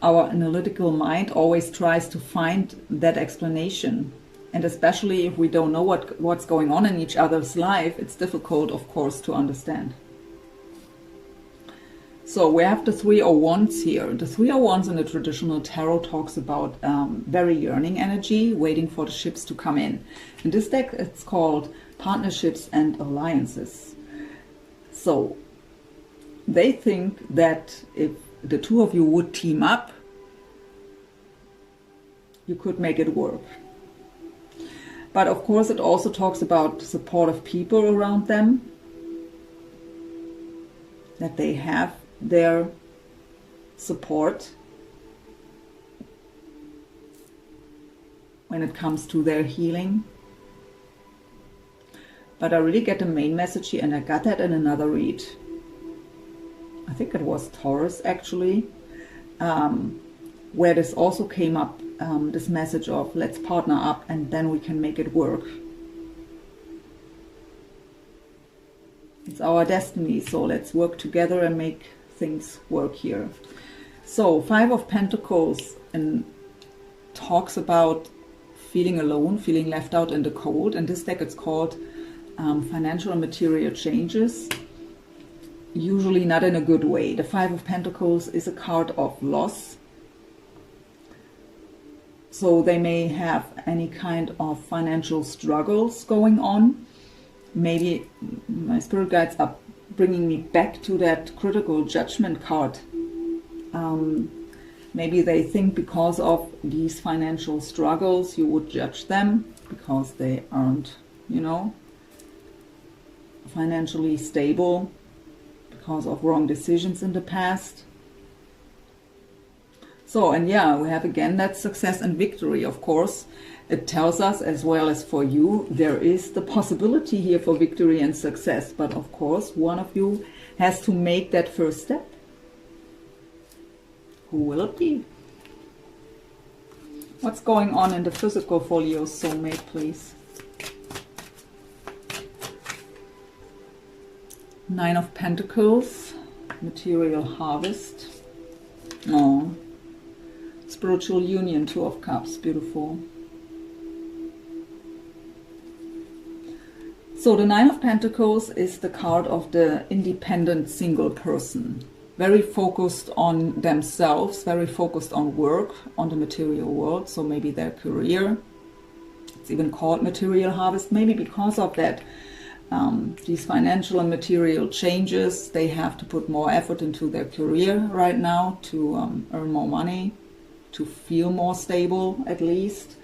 our analytical mind always tries to find that explanation, and especially if we don't know what's going on in each other's life, it's difficult, of course, to understand. So we have the Three of Wands here. The Three of Wands in the traditional tarot talks about very yearning energy, waiting for the ships to come in. In this deck, it's called partnerships and alliances. So they think that if the two of you would team up, you could make it work. But of course, it also talks about supportive people around them, that they have their support when it comes to their healing. But I really get the main message here, and I got that in another read. I think it was Taurus actually, where this also came up, this message of let's partner up and then we can make it work. It's our destiny, so let's work together and make things work here. So Five of Pentacles and talks about feeling alone, feeling left out in the cold. In this deck it's called financial and material changes, usually not in a good way. The Five of Pentacles is a card of loss, so they may have any kind of financial struggles going on. Maybe my spirit guides are bringing me back to that critical judgment card. Maybe they think because of these financial struggles you would judge them because they aren't, you know, financially stable because of wrong decisions in the past. So, and yeah, we have again that success and victory, of course. It tells us, as well as for you, there is the possibility here for victory and success. But of course, one of you has to make that first step. Who will it be? What's going on in the physical for Leo's soulmate, please? Nine of Pentacles, material harvest. Oh, spiritual union, Two of Cups, beautiful. So the Nine of Pentacles is the card of the independent single person. Very focused on themselves, very focused on work, on the material world. So maybe their career. It's even called material harvest, maybe because of that. These financial and material changes, they have to put more effort into their career right now to earn more money, to feel more stable at least.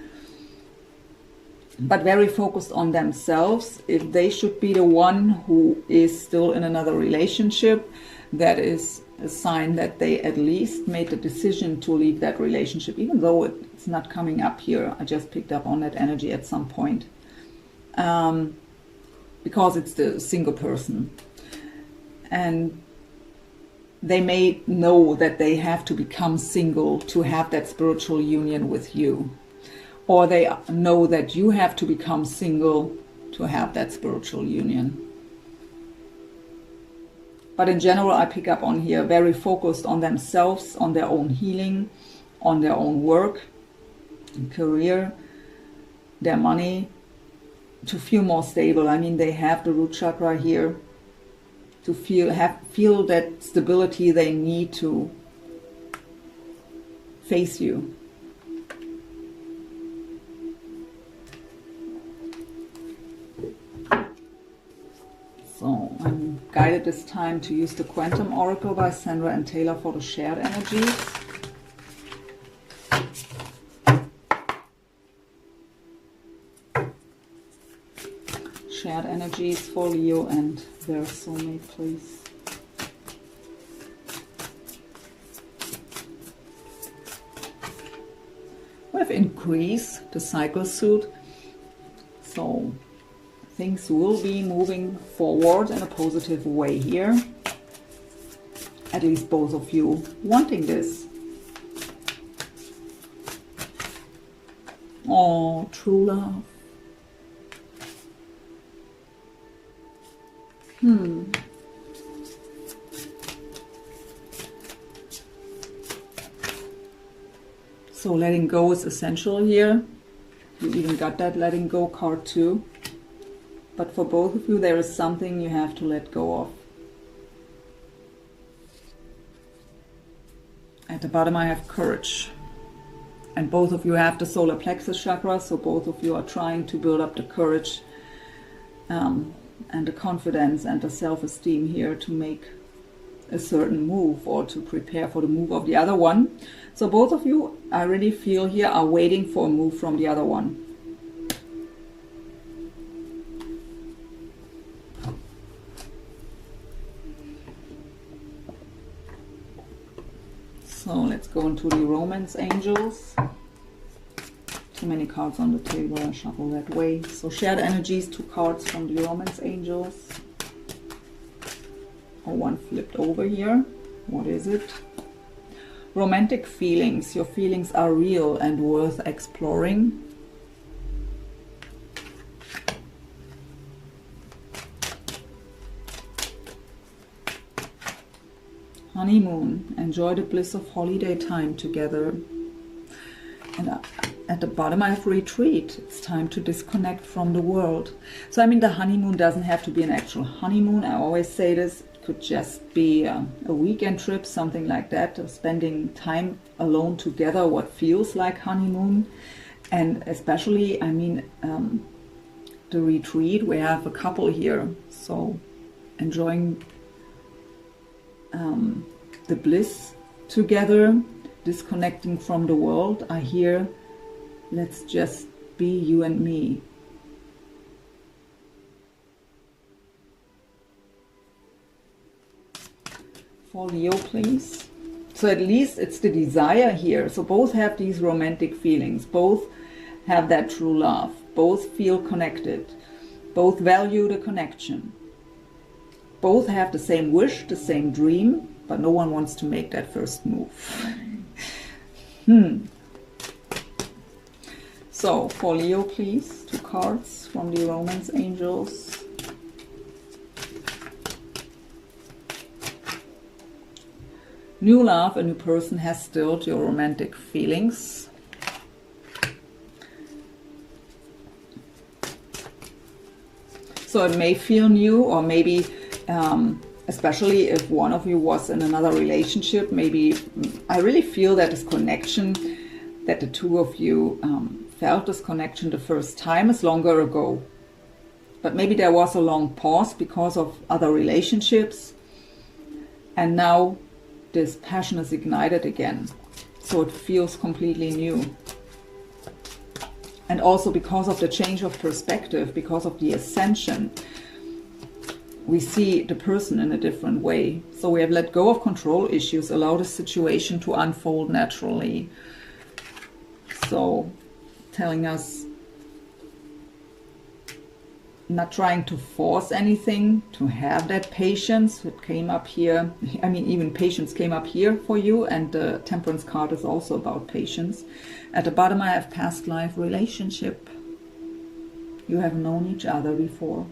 But very focused on themselves. If they should be the one who is still in another relationship, that is a sign that they at least made the decision to leave that relationship, even though it's not coming up here. I just picked up on that energy at some point. Because it's the single person. And they may know that they have to become single to have that spiritual union with you. Or they know that you have to become single to have that spiritual union. But in general, I pick up on here, very focused on themselves, on their own healing, on their own work, career, their money, to feel more stable. I mean, they have the root chakra here, to feel that stability they need to face you. So I'm guided this time to use the Quantum Oracle by Sandra and Taylor for the shared energies. Shared energies for Leo and their soulmate, please. We have increased the cycle suit, so things will be moving forward in a positive way here. At least both of you wanting this. Oh, true love. So letting go is essential here. You even got that letting go card too. But for both of you, there is something you have to let go of. At the bottom I have courage. And both of you have the solar plexus chakra, so both of you are trying to build up the courage and the confidence and the self-esteem here to make a certain move or to prepare for the move of the other one. So both of you, I really feel here, are waiting for a move from the other one. So let's go into the romance angels. Too many cards on the table, I shuffle that way. So shared energies, 2 cards from the romance angels. Oh, one flipped over here. What is it? Romantic feelings. Your feelings are real and worth exploring. Honeymoon. Enjoy the bliss of holiday time together. And at the bottom I have retreat. It's time to disconnect from the world. So I mean, the honeymoon doesn't have to be an actual honeymoon. I always say this. It could just be a weekend trip, something like that. Spending time alone together, what feels like honeymoon. And especially, I mean, the retreat, we have a couple here. So enjoying the bliss together, disconnecting from the world. I hear, let's just be you and me. For Leo, please. So at least it's the desire here. So both have these romantic feelings. Both have that true love. Both feel connected. Both value the connection. Both have the same wish, the same dream, but no one wants to make that first move. So for Leo, please, 2 cards from the romance angels. New love, a new person has stilled your romantic feelings. So it may feel new, or maybe, especially if one of you was in another relationship, maybe I really feel that this connection, that the two of you felt this connection the first time is longer ago. But maybe there was a long pause because of other relationships. And now this passion is ignited again. So it feels completely new. And also because of the change of perspective, because of the ascension, we see the person in a different way. So we have let go of control issues, allow the situation to unfold naturally. So telling us not trying to force anything, to have that patience. It came up here. I mean, even patience came up here for you, and the Temperance card is also about patience. At the bottom I have past life relationship. You have known each other before.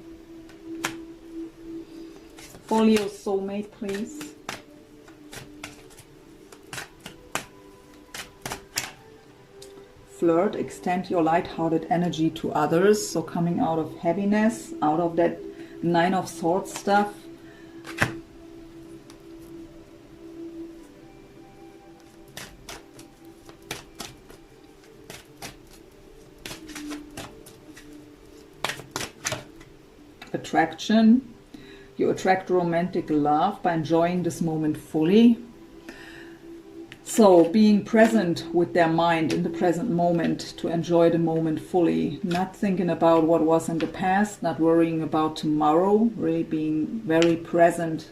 For your soulmate, please. Flirt, extend your light-hearted energy to others. So coming out of heaviness, out of that Nine of Swords stuff. Attraction. You attract romantic love by enjoying this moment fully. So being present with their mind in the present moment to enjoy the moment fully, not thinking about what was in the past, not worrying about tomorrow, really being very present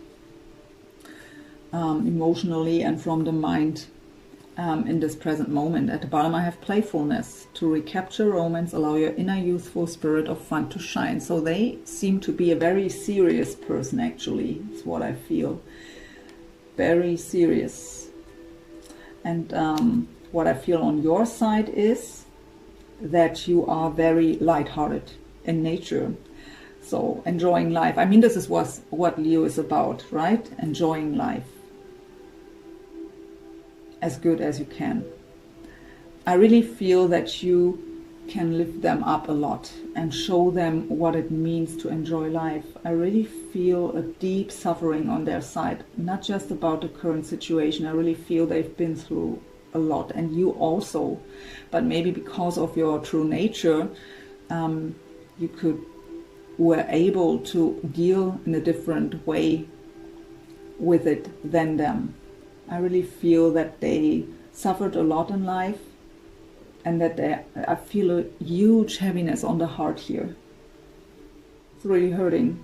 emotionally and from the mind in this present moment. At the bottom I have playfulness. To recapture romance, allow your inner youthful spirit of fun to shine. So they seem to be a very serious person, actually. It's what I feel. Very serious. And what I feel on your side is that you are very lighthearted in nature. So enjoying life. I mean, this is what Leo is about, right? Enjoying life as good as you can. I really feel that you can lift them up a lot and show them what it means to enjoy life. I really feel a deep suffering on their side, not just about the current situation. I really feel they've been through a lot, and you also, but maybe because of your true nature, you were able to deal in a different way with it than them. I really feel that they suffered a lot in life, and that I feel a huge heaviness on the heart here. It's really hurting.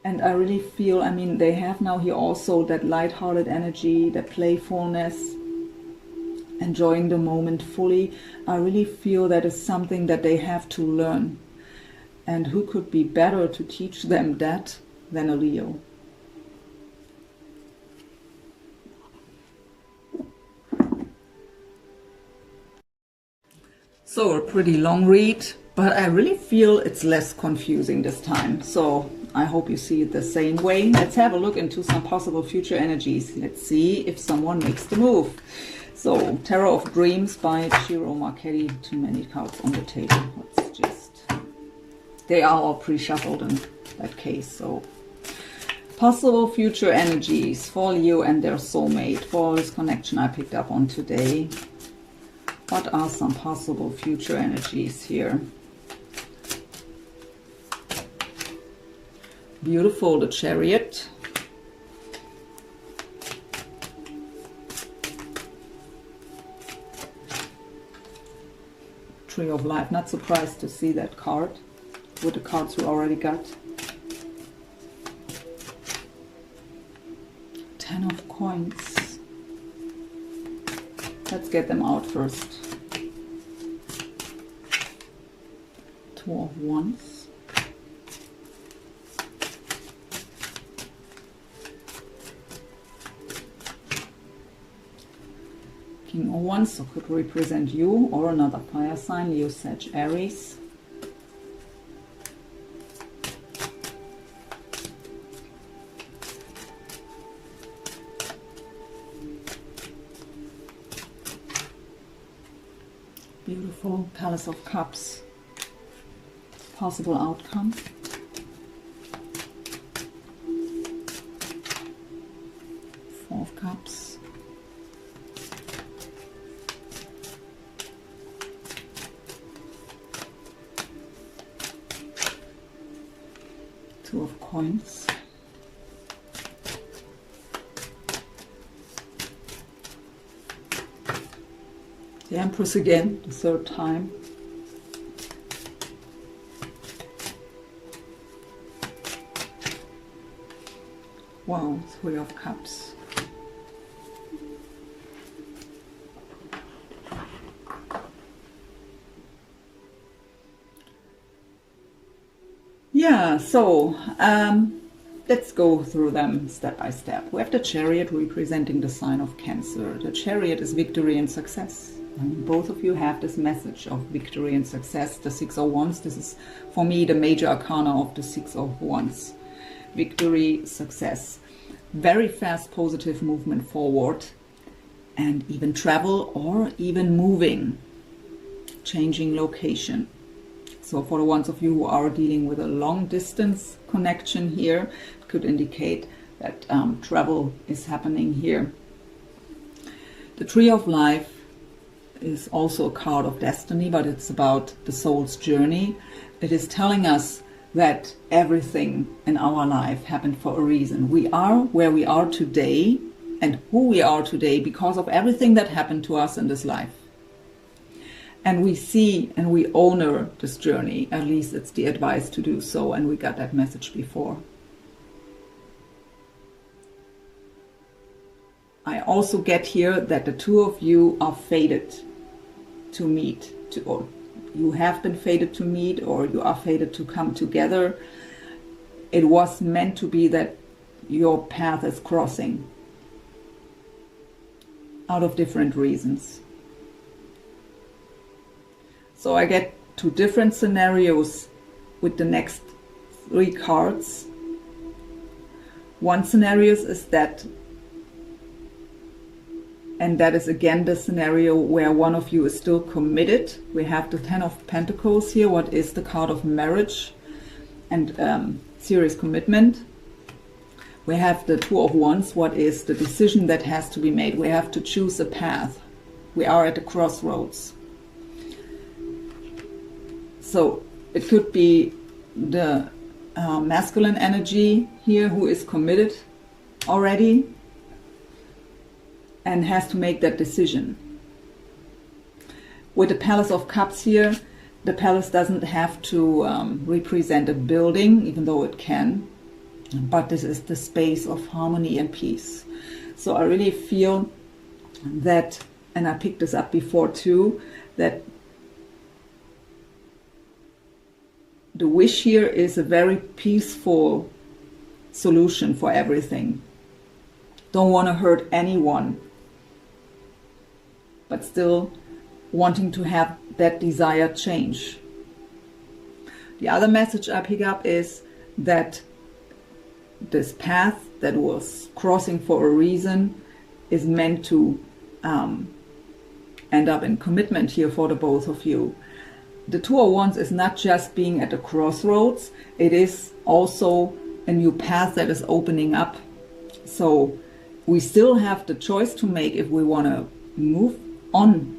And I really feel, I mean, they have now here also that light-hearted energy, that playfulness, enjoying the moment fully. I really feel that is something that they have to learn. And who could be better to teach them that than a Leo? So a pretty long read, but I really feel it's less confusing this time. So I hope you see it the same way. Let's have a look into some possible future energies. Let's see if someone makes the move. So Tarot of Dreams by Ciro Marchetti. Too many cards on the table. Let's just... They are all pre-shuffled in that case. So possible future energies for Leo and their soulmate. For this connection I picked up on today. What are some possible future energies here? Beautiful, the Chariot. Tree of Life. Not surprised to see that card with the cards we already got. Ten of Coins. Let's get them out first. Two of Wands. King of Wands, so could represent you or another fire sign, Leo, Sag, Aries. Beautiful Palace of Cups. Possible outcome. Four of Cups. Two of Coins. The Empress again, the third time. Wow, Three of Cups. Yeah, so let's go through them step by step. We have the Chariot representing the sign of Cancer. The Chariot is victory and success. And both of you have this message of victory and success. The Six of Wands, this is for me the major arcana of the Six of Wands. Victory, success, very fast positive movement forward, and even travel or even moving, changing location. So for the ones of you who are dealing with a long distance connection here, it could indicate that travel is happening here. The Tree of Life is also a card of destiny, but it's about the soul's journey. It is telling us that everything in our life happened for a reason. We are where we are today and who we are today because of everything that happened to us in this life. And we see and we honor this journey. At least it's the advice to do so, and we got that message before. I also get here that the two of you are fated to meet, or you have been fated to meet, or you are fated to come together. It was meant to be that your path is crossing out of different reasons. So I get two different scenarios with the next three cards. One scenario is that, and that is again the scenario where one of you is still committed. We have the Ten of Pentacles here, what is the card of marriage and serious commitment. We have the Two of Wands, what is the decision that has to be made. We have to choose a path. We are at a crossroads. So it could be the masculine energy here who is committed already and has to make that decision. With the Palace of Cups here, the palace doesn't have to represent a building, even though it can, but this is the space of harmony and peace. So I really feel that, and I picked this up before too, that the wish here is a very peaceful solution for everything. Don't want to hurt anyone, but still wanting to have that desired change. The other message I pick up is that this path that was crossing for a reason is meant to end up in commitment here for the both of you. The Two of Wands is not just being at a crossroads, it is also a new path that is opening up. So we still have the choice to make if we want to move on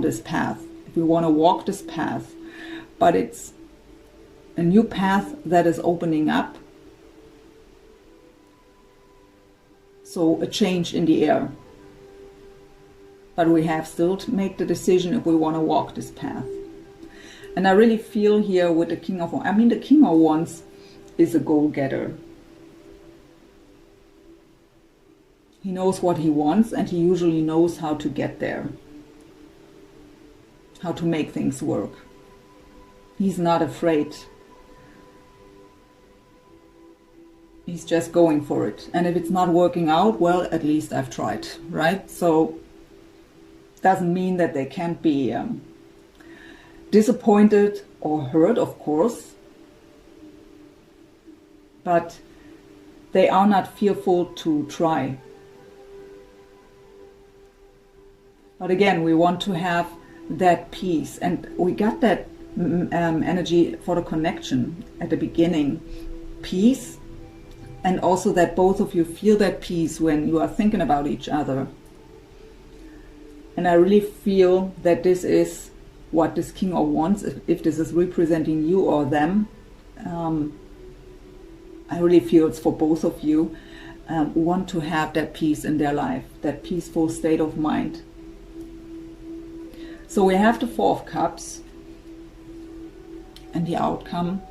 this path, if we want to walk this path, but it's a new path that is opening up. So a change in the air. But we have still to make the decision if we want to walk this path. And I really feel here with the King of Wands, I mean the King of Wands is a goal-getter. He knows what he wants and he usually knows how to get there. How to make things work. He's not afraid. He's just going for it. And if it's not working out, well, at least I've tried, right? So doesn't mean that they can't be disappointed or hurt, of course, but they are not fearful to try. But again, we want to have that peace. And we got that energy for the connection at the beginning. Peace, and also that both of you feel that peace when you are thinking about each other. And I really feel that this is what this King of Wands, if this is representing you or them, I really feel it's for both of you, want to have that peace in their life, that peaceful state of mind. So we have the Four of Cups and the outcome.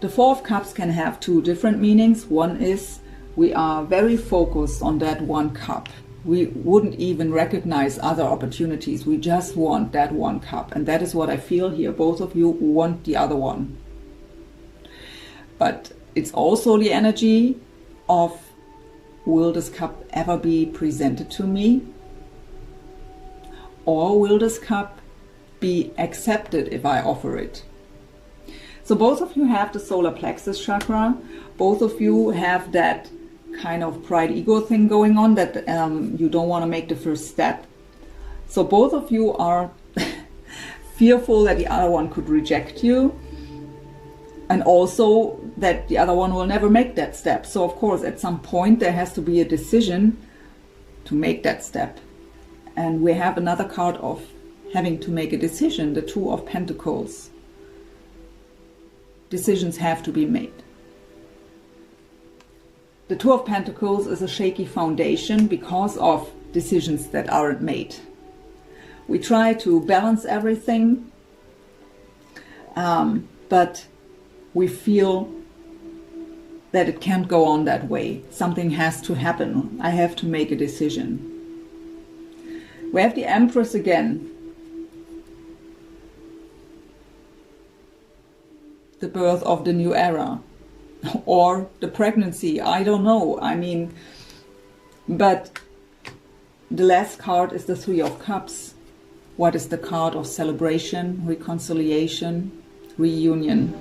The Four of Cups can have two different meanings. One is we are very focused on that one cup. We wouldn't even recognize other opportunities. We just want that one cup. And that is what I feel here. Both of you want the other one. But it's also the energy of, will this cup ever be presented to me? Or will this cup be accepted if I offer it? So both of you have the solar plexus chakra. Both of you have that kind of pride ego thing going on, that you don't want to make the first step. So both of you are fearful that the other one could reject you, and also that the other one will never make that step. So of course at some point there has to be a decision to make that step. And we have another card of having to make a decision, the Two of Pentacles. Decisions have to be made. The Two of Pentacles is a shaky foundation because of decisions that aren't made. We try to balance everything, but we feel that it can't go on that way. Something has to happen. I have to make a decision. We have the Empress again. The birth of the new era. Or the pregnancy, I don't know. I mean, but the last card is the Three of Cups. What is the card of celebration, reconciliation, reunion?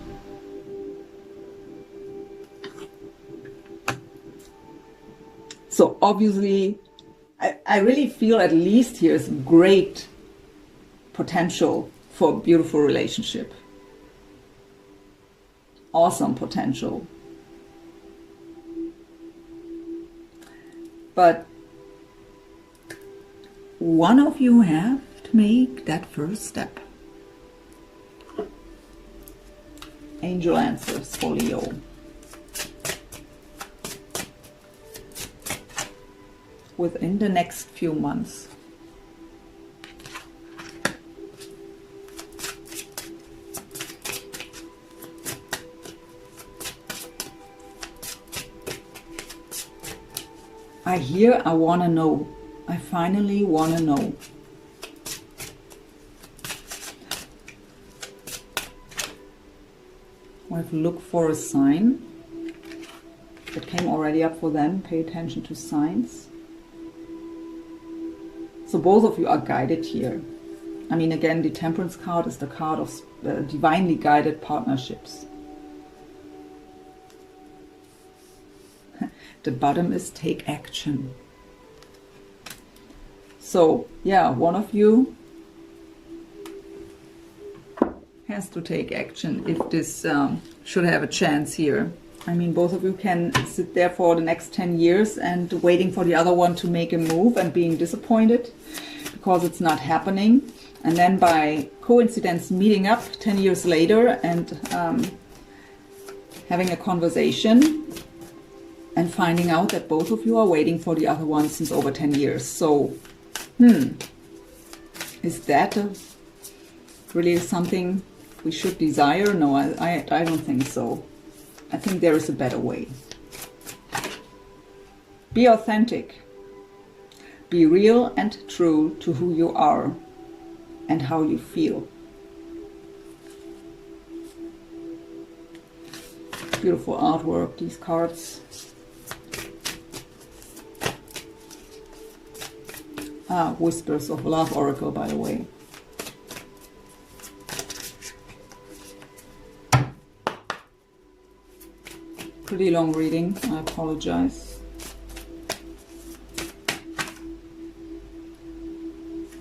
So obviously, I really feel at least here is great potential for a beautiful relationship. Awesome potential. But one of you have to make that first step. Angel answers for Leo. Within the next few months. I want to know. I finally want to know. We have look for a sign. It came already up for them. Pay attention to signs. So both of you are guided here. I mean, again, the Temperance card is the card of divinely guided partnerships. The bottom is take action. So, yeah, one of you has to take action if this should have a chance here. I mean, both of you can sit there for the next 10 years and waiting for the other one to make a move and being disappointed because it's not happening. And then by coincidence meeting up 10 years later and having a conversation and finding out that both of you are waiting for the other one since over 10 years. So, is that really something we should desire? No, I don't think so. I think there is a better way. Be authentic. Be real and true to who you are and how you feel. Beautiful artwork, these cards. Whispers of Love Oracle, by the way. Pretty long reading, I apologize.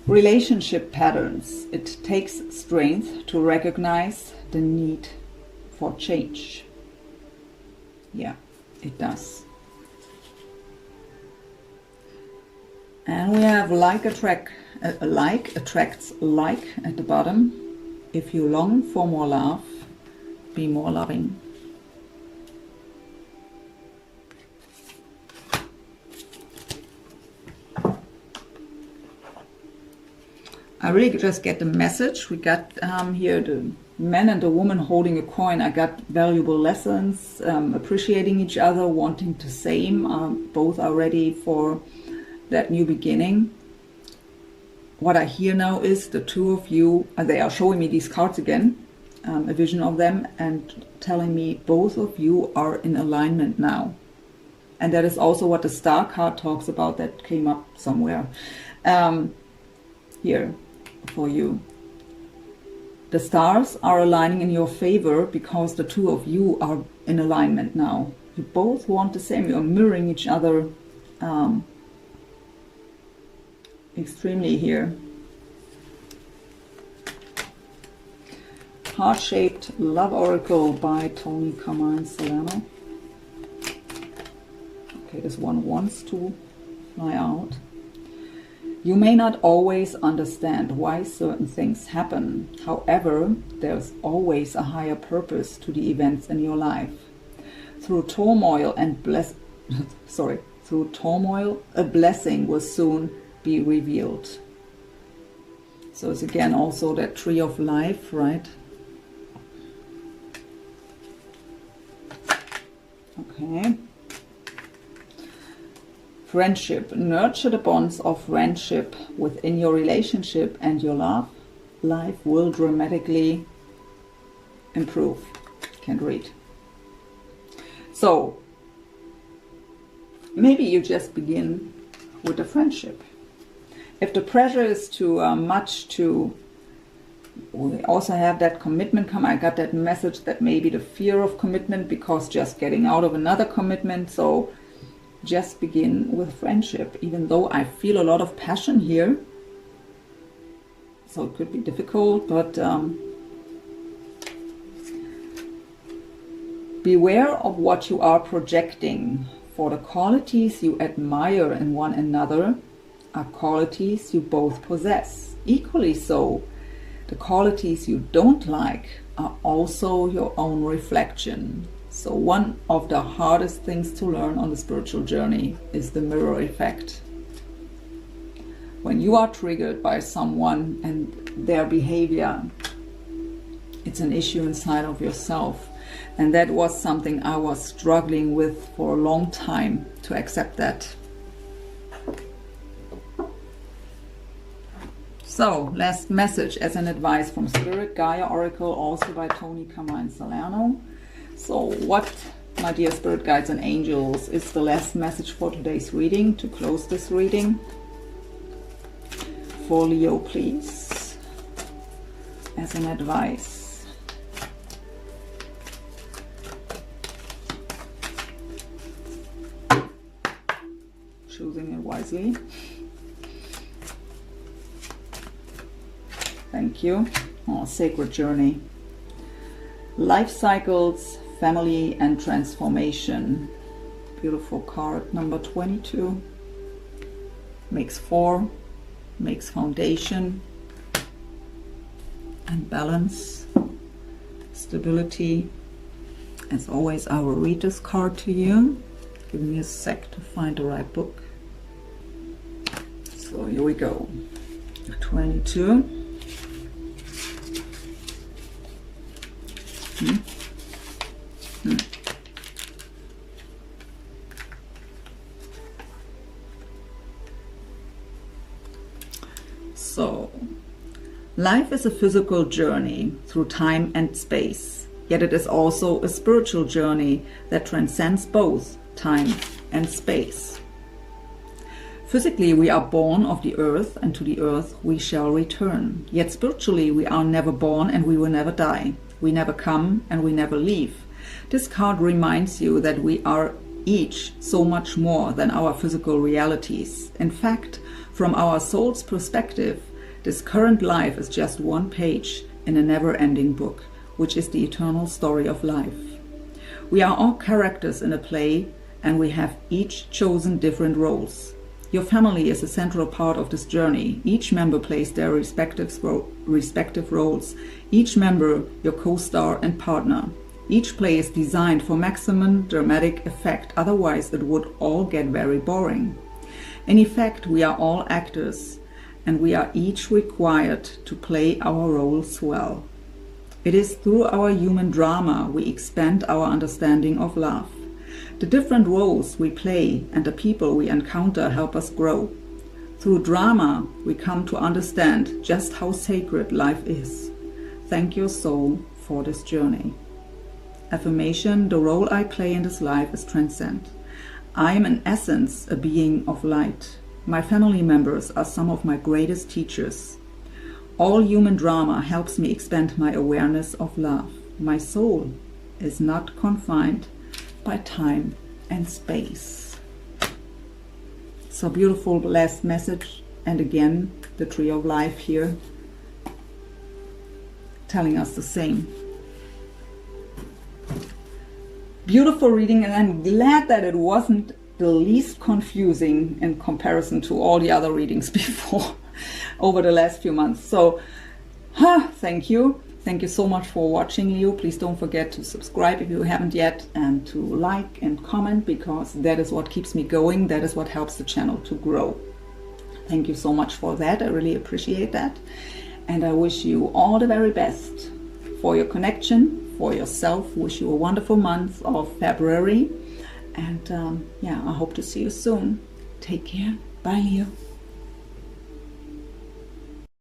Relationship patterns. It takes strength to recognize the need for change. Yeah, it does. And we have like attracts like at the bottom. If you long for more love, be more loving. I really just get the message. We got here the man and the woman holding a coin. I got valuable lessons, appreciating each other, wanting the same. Both are ready for that new beginning. What I hear now is the two of you, they are showing me these cards again, a vision of them, and telling me both of you are in alignment now. And that is also what the star card talks about, that came up somewhere here for you. The stars are aligning in your favor because the two of you are in alignment now. You both want the same. You're mirroring each other extremely here. Heart-shaped love oracle by Tony Carmine Salerno. Okay, this one wants to fly out. You may not always understand why certain things happen. However, there's always a higher purpose to the events in your life. Through turmoil, a blessing will soon be revealed. So it's again also that tree of life, right? Okay. Friendship. Nurture the bonds of friendship within your relationship, and your love life will dramatically improve. Can't read. So maybe you just begin with a friendship. If the pressure is too much, we also have that commitment come. I got that message that maybe the fear of commitment, because just getting out of another commitment. So just begin with friendship, even though I feel a lot of passion here. So it could be difficult, but beware of what you are projecting, for the qualities you admire in one another are qualities you both possess. Equally so, the qualities you don't like are also your own reflection. So one of the hardest things to learn on the spiritual journey is the mirror effect. When you are triggered by someone and their behavior, it's an issue inside of yourself. And that was something I was struggling with for a long time, to accept that. So, last message as an advice from Spirit, Gaia Oracle, also by Tony Carmine Salerno. So what, my dear spirit guides and angels, is the last message for today's reading, to close this reading? For Leo, please, as an advice. Choosing it wisely. Thank you. Oh, sacred journey. Life cycles, family and transformation. Beautiful card. Number 22. Makes 4. Makes foundation and balance. Stability. As always, I will read this card to you. Give me a sec to find the right book. So here we go. 22. So, life is a physical journey through time and space, yet it is also a spiritual journey that transcends both time and space. Physically, we are born of the earth, and to the earth we shall return. Yet spiritually, we are never born and we will never die. We never come and we never leave. This card reminds you that we are each so much more than our physical realities. In fact, from our soul's perspective, This current life is just one page in a never-ending book, which is the eternal story of life. We are all characters in a play, and we have each chosen different roles. Your family is a central part of this journey. Each member plays their respective roles. Each member your co-star and partner. Each play is designed for maximum dramatic effect, otherwise it would all get very boring. In effect, we are all actors, and we are each required to play our roles well. It is through our human drama we expand our understanding of love. The different roles we play and the people we encounter help us grow. Through drama, we come to understand just how sacred life is. Thank your soul for this journey. Affirmation: the role I play in this life is transcend. I am in essence a being of light. My family members are some of my greatest teachers. All human drama helps me expand my awareness of love. My soul is not confined by time and space. So beautiful last message, and again the tree of life here telling us the same. Beautiful reading, and I'm glad that it wasn't the least confusing in comparison to all the other readings before over the last few months. So thank you. Thank you so much for watching, Leo. Please don't forget to subscribe if you haven't yet, and to like and comment, because that is what keeps me going. That is what helps the channel to grow. Thank you so much for that. I really appreciate that. And I wish you all the very best for your connection, for yourself. Wish you a wonderful month of February. And yeah, I hope to see you soon. Take care. Bye, Leo.